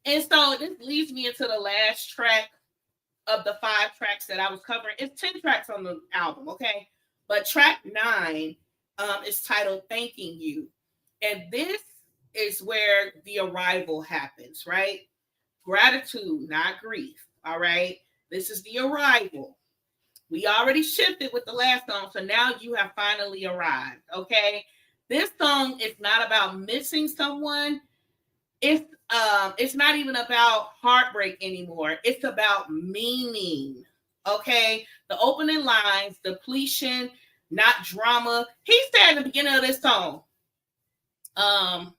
And so this leads me into the last track of the 5 tracks that I was covering. It's 10 tracks on the album, okay? But track 9 is titled Thanking You. And this is where the arrival happens, right? Gratitude, not grief, all right? This is the arrival. We already shifted with the last song, so now you have finally arrived, okay? This song is not about missing someone. It's not even about heartbreak anymore. It's about meaning, okay? The opening lines, depletion, not drama. He said in the beginning of this song, all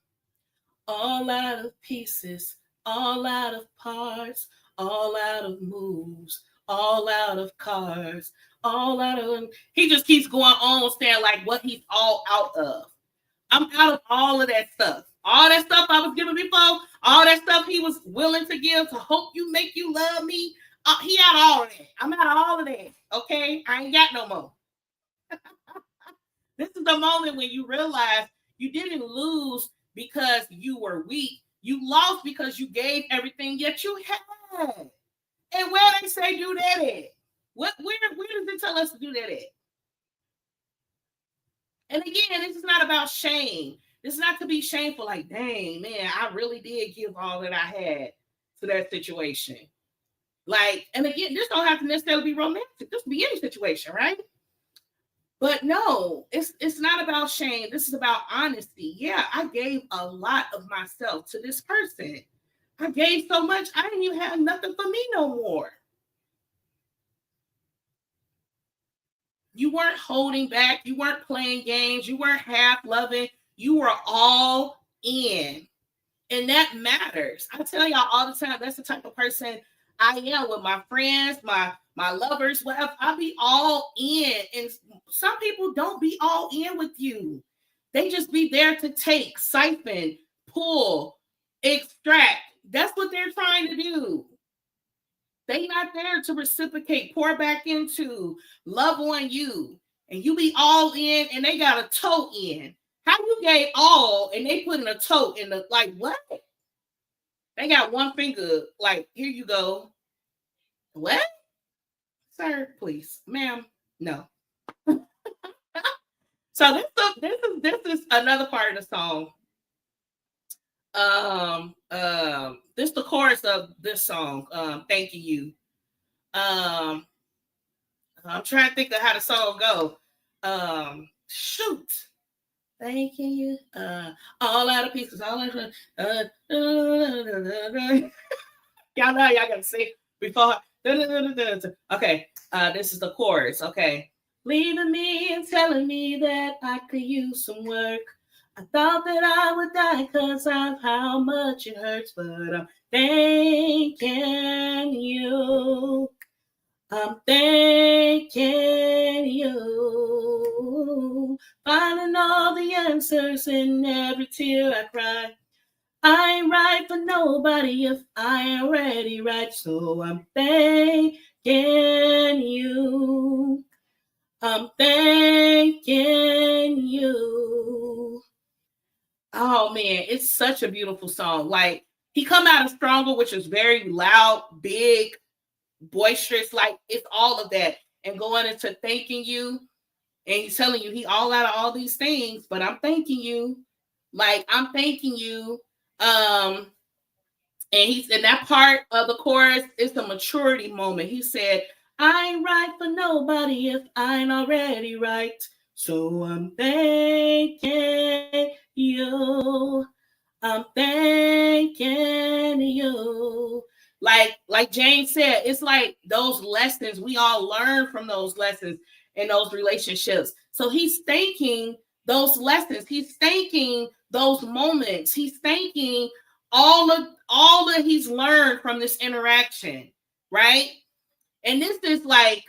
out of pieces, all out of parts, all out of moves, all out of cards, all out of... He just keeps going on saying like what he's all out of. I'm out of all of that stuff. All that stuff I was giving before, all that stuff he was willing to give to hope you make you love me. He out of all of that. I'm out of all of that. Okay? I ain't got no more. This is the moment when you realize you didn't lose because you were weak. You lost because you gave everything that you had. And where they say do that at? Where does it tell us to do that at? And again, this is not about shame. This is not to be shameful, like, dang, man, I really did give all that I had to that situation. Like, and again, this don't have to necessarily be romantic. This can be any situation, right? But no, it's not about shame. This is about honesty. Yeah, I gave a lot of myself to this person. I gave so much, I didn't even have nothing for me no more. You weren't holding back. You weren't playing games. You weren't half loving. You were all in. And that matters. I tell y'all all the time, that's the type of person I am with my friends, my lovers, whatever. I'll be all in. And some people don't be all in with you. They just be there to take, siphon, pull, extract. That's what they're trying to do. They not there to reciprocate, pour back into, love on you. And you be all in and they got a toe in. How you gave all and they put in a toe in the, like, what? They got one finger, like, here you go. What? Sir, please. Ma'am, no. So this is another part of the song. This is the chorus of this song, Thanking You. I'm trying to think of how the song go. Shoot. Thanking you. All out of pieces. All out of y'all know y'all gotta sing before. Okay. This is the chorus. Okay. Leaving me and telling me that I could use some work. I thought that I would die because of how much it hurts, but I'm thanking you. I'm thanking you. Finding all the answers in every tear I cry. I ain't right for nobody if I ain't already right. So I'm thanking you. I'm thanking you. Oh man, it's such a beautiful song. Like, he come out of Stronger, which is very loud, big, boisterous, like it's all of that, and going into thanking you, and he's telling you he all out of all these things, but I'm thanking you, like I'm thanking you. And he's in that part of the chorus, it's a maturity moment. He said, I ain't right for nobody if I ain't already right. So I'm thanking you. I'm thanking you. Like James said, it's like those lessons we all learn from those lessons in those relationships. So he's thanking those lessons. He's thanking those moments. He's thanking all that he's learned from this interaction, right? And this is like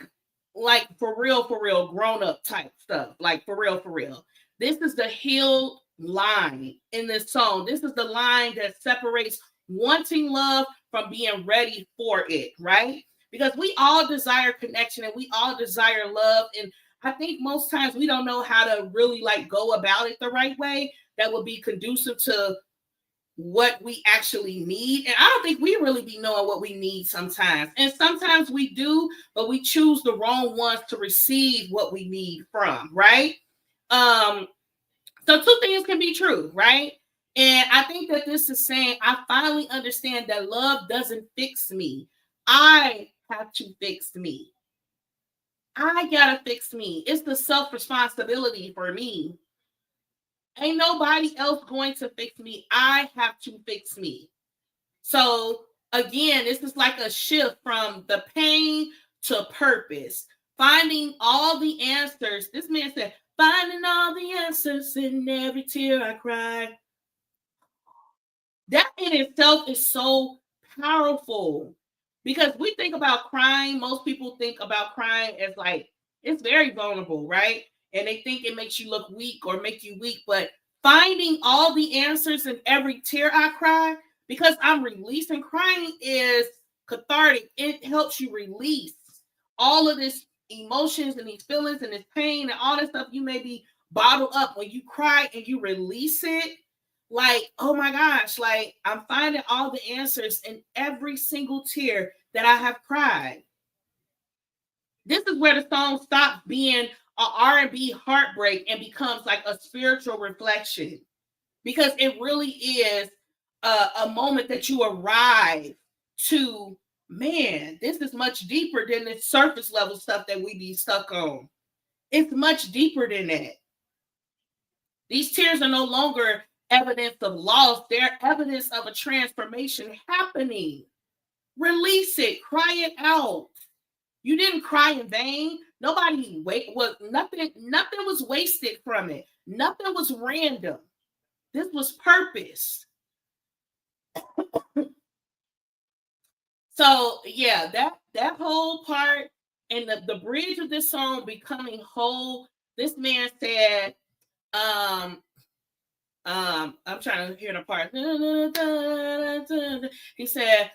for real, grown up type stuff. Like for real. This is the healed line in this song. This is the line that separates wanting love from being ready for it, right? Because we all desire connection and we all desire love. And I think most times we don't know how to really like go about it the right way that would be conducive to what we actually need. And I don't think we really be knowing what we need sometimes. And sometimes we do, but we choose the wrong ones to receive what we need from, right? So two things can be true, right? And I think that this is saying, I finally understand that love doesn't fix me. I have to fix me. I gotta fix me. It's the self-responsibility for me. Ain't nobody else going to fix me. I have to fix me. So again, this is like a shift from the pain to purpose. Finding all the answers. This man said, finding all the answers in every tear I cry. That in itself is so powerful. Because we think about crying, most people think about crying as like, it's very vulnerable, right? And they think it makes you look weak or make you weak. But finding all the answers in every tear I cry, because I'm releasing, crying is cathartic. It helps you release all of this emotions and these feelings and this pain and all that stuff you may be bottled up, when you cry and you release it, like, oh my gosh, like I'm finding all the answers in every single tear that I have cried. This is where the song stops being a R&B heartbreak and becomes like a spiritual reflection, because it really is a moment that you arrive to, man, this is much deeper than the surface level stuff that we be stuck on. It's much deeper than that. These tears are no longer evidence of loss. They're evidence of a transformation happening. Release it. Cry it out. You didn't cry in vain. Nothing was wasted from it. Nothing was random. This was purpose. So yeah, that whole part and the bridge of this song becoming whole. This man said, I'm trying to hear the part. He said,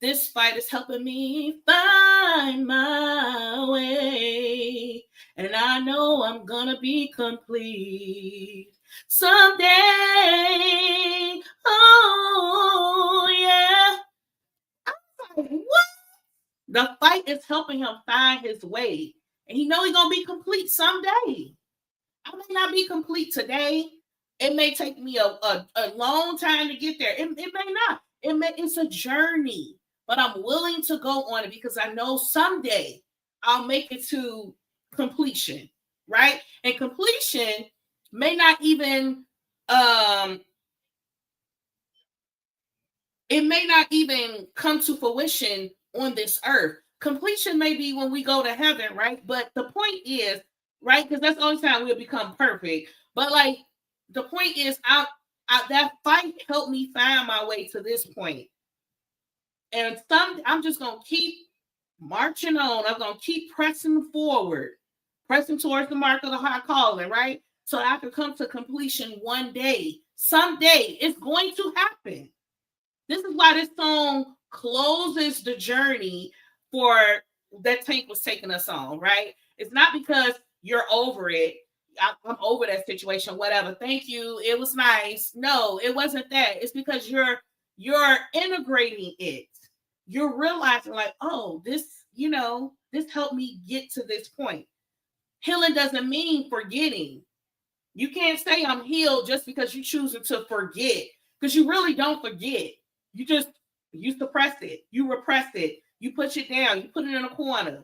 this fight is helping me find my way, and I know I'm gonna be complete someday. Oh yeah. What? The fight is helping him find his way, and he know he's gonna be complete someday. I may not be complete today. It may take me a long time to get there. It may not. It's a journey, but I'm willing to go on it because I know someday I'll make it to completion, right? And completion may not even it may not even come to fruition on this earth. Completion may be when we go to heaven, right? But the point is, right? Because that's the only time we'll become perfect. But like the point is, that fight helped me find my way to this point. And I'm just gonna keep marching on. I'm gonna keep pressing forward, pressing towards the mark of the high calling, right? So I can come to completion one day. Someday it's going to happen. This is why this song closes the journey for that Tank was taking us on, right? It's not because you're over it. I'm over that situation, whatever. Thank you. It was nice. No, it wasn't that. It's because you're integrating it. You're realizing like, oh, this helped me get to this point. Healing doesn't mean forgetting. You can't say I'm healed just because you're choosing to forget, because you really don't forget. You suppress it, you repress it, you push it down, you put it in a corner.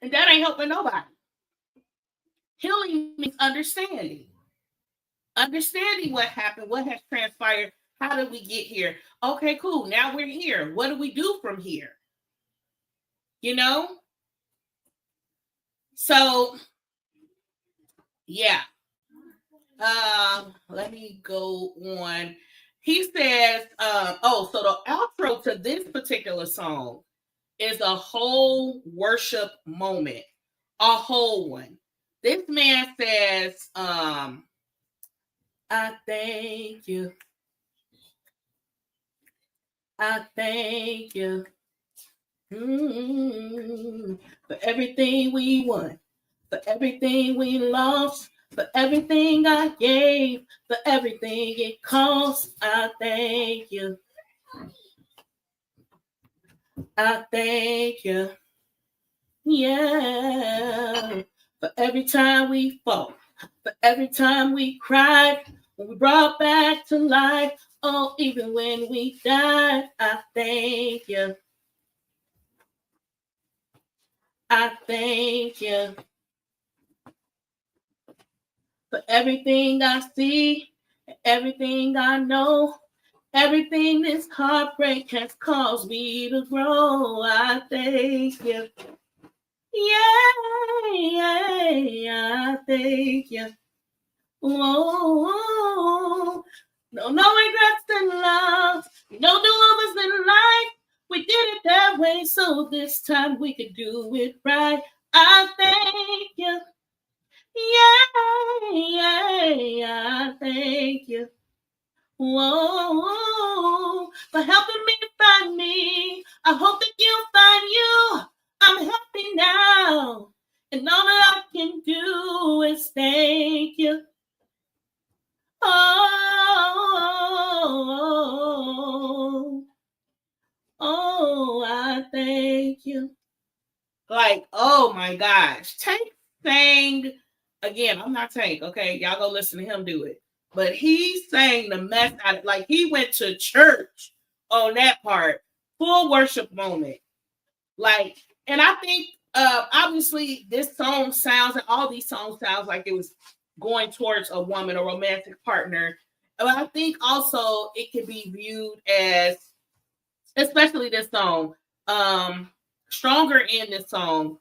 And that ain't helping nobody. Healing means understanding. Understanding what happened, what has transpired, how did we get here? Okay, cool. Now we're here. What do we do from here? You know? So, yeah. Let me go on. He says, so the outro to this particular song is a whole worship moment, a whole one. This man says, I thank you. I thank you for everything we won, for everything we lost, for everything I gave, for everything it cost. I thank you. I thank you. Yeah. For every time we fought, for every time we cried, when we brought back to life, oh, even when we died, I thank you. I thank you. For everything I see, everything I know, everything this heartbreak has caused me to grow. I thank you. Yeah, I thank you. Whoa, no regrets in love, no do-overs in life. We did it that way, so this time we could do it right. I thank you. Yeah, I thank you. Whoa, for helping me find me. I hope that you find you. I'm happy now. And all that I can do is thank you. Oh, I thank you. Like, oh my gosh. Tank sang again. I'm not Tank, okay? Y'all go listen to him do it. But he sang the mess out of, like, he went to church on that part. Full worship moment. Like, and I think obviously this song sounds, and all these songs sounds like it was going towards a woman, a romantic partner. But I think also it can be viewed as, especially this song, Stronger in this song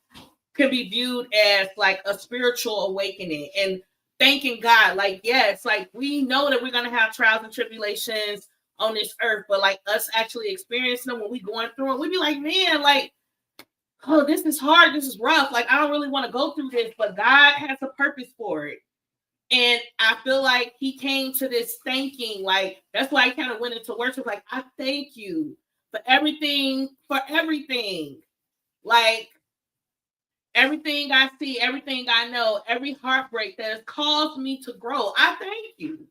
can be viewed as like a spiritual awakening and thanking God. Like, yes, like we know that we're going to have trials and tribulations on this earth, but like us actually experiencing them when we going through them, we be like, man, like, oh, this is hard. This is rough. Like, I don't really want to go through this, but God has a purpose for it. And I feel like he came to this thanking, like, that's why I kind of went into worship. Like, I thank you for everything, Like, everything I see, everything I know, every heartbreak that has caused me to grow. I thank you.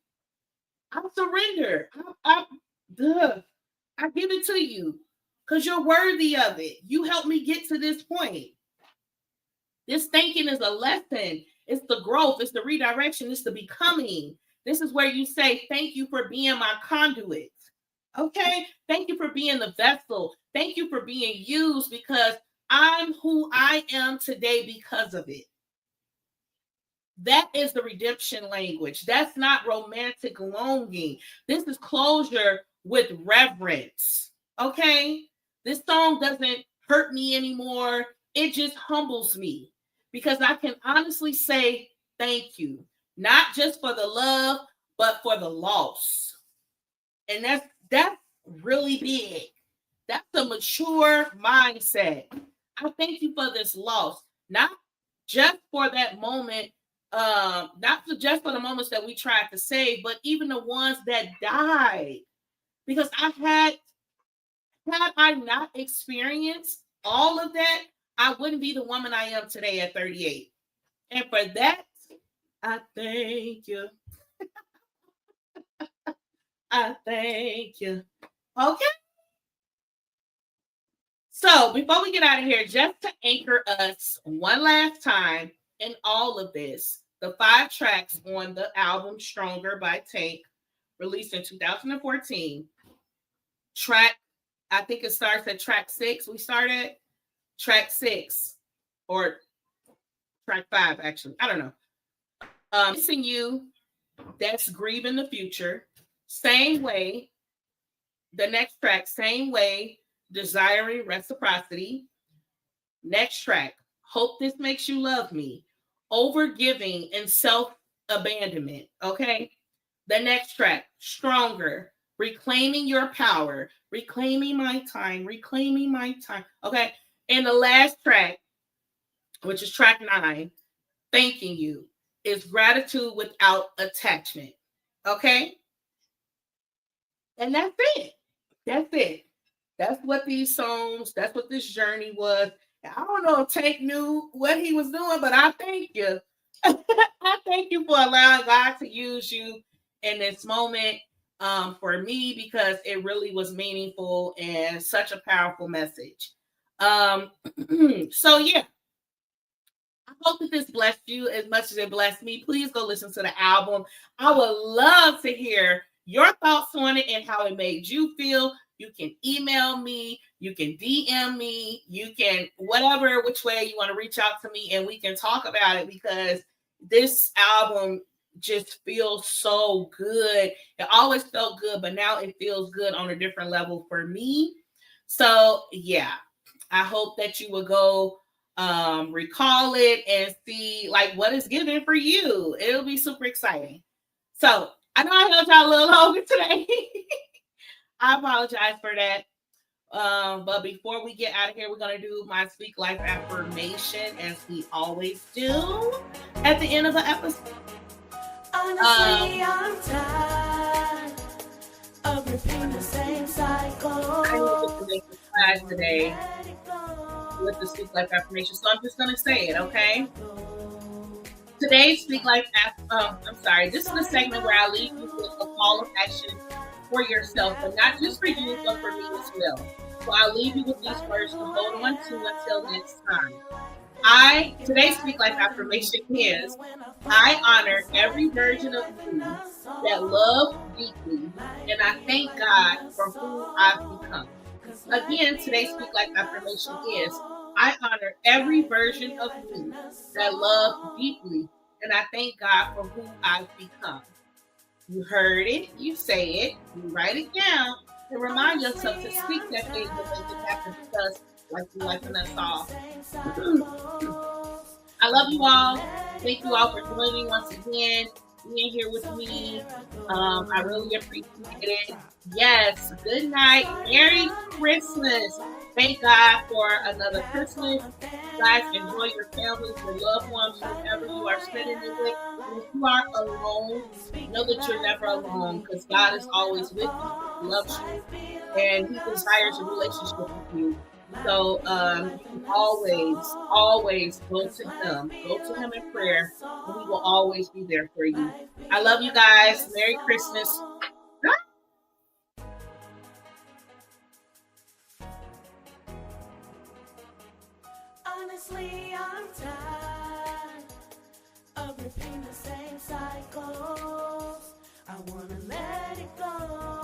I surrender. I give it to you because you're worthy of it. You helped me get to this point. This thinking is a lesson. It's the growth. It's the redirection. It's the becoming. This is where you say, thank you for being my conduit. Okay? Thank you for being the vessel. Thank you for being used because I'm who I am today because of it. That is the redemption language. That's not romantic longing. This is closure with reverence. Okay? This song doesn't hurt me anymore. It just humbles me because I can honestly say thank you, not just for the love, but for the loss. And that's really big. That's a mature mindset. I thank you for this loss, not just for that moment, not just for the moments that we tried to save, but even the ones that died. Because had I not experienced all of that, I wouldn't be the woman I am today at 38. And for that, I thank you. I thank you. Okay. So before we get out of here, just to anchor us one last time in all of this, the 5 tracks on the album Stronger by Tank, released in 2014. I think it starts at track 6. We started track 6 or track 5, actually. I don't know. Missing You, that's Grieving the Future. Same Way. The next track, Same Way, Desiring Reciprocity. Next track, Hope This Makes You Love Me. Overgiving and Self-Abandonment. Okay. The next track, Stronger, Reclaiming Your Power. Reclaiming My Time. Reclaiming My Time. Okay. And the last track, which is track 9, Thanking You, is Gratitude Without Attachment. Okay. And that's it. That's it. That's what these songs, that's what this journey was. I don't know if Tank knew what he was doing, but I thank you. I thank you for allowing God to use you in this moment for me because it really was meaningful and such a powerful message. So yeah, I hope that this blessed you as much as it blessed me. Please go listen to the album. I would love to hear your thoughts on it and how it made you feel. You can email me, you can DM me, you can whatever, which way you want to reach out to me and we can talk about it because this album just feels so good. It always felt good, but now it feels good on a different level for me. So yeah, I hope that you will go recall it and see like what is given for you. It'll be super exciting. So I know I held y'all a little longer today. I apologize for that. But before we get out of here, we're going to do my Speak Life affirmation as we always do at the end of the episode. Honestly, I'm tired repeat the same cycle. I need to make a class today with the Speak Life affirmation, so I'm just going to say it, okay? Today's Speak Life this is the segment where I leave you with a call of action for yourself, but not just for you, but for me as well. So I'll leave you with these words to hold on to until next time. Today's Speak Life affirmation is, I honor every version of me that love deeply, and I thank God for who I've become. Again, today's Speak Life affirmation is, I honor every version of me that love deeply, and I thank God for who I've become. You heard it, you say it, you write it down, and remind yourself to speak that thing to make it happen, because like you liking us all. I love you all. Thank you all for joining once again, being here with me. I really appreciate it. Yes, good night. Merry Christmas. Thank God for another Christmas. You guys, enjoy your families, your loved ones, whoever you are spending it with. And if you are alone, know that you're never alone, because God is always with you. He loves you, and He desires a relationship with you. So you always go to Him. Go to Him in prayer, and He will always be there for you. I love you guys. Merry Christmas. Honestly, I'm tired of repeating the same cycles. I wanna let it go.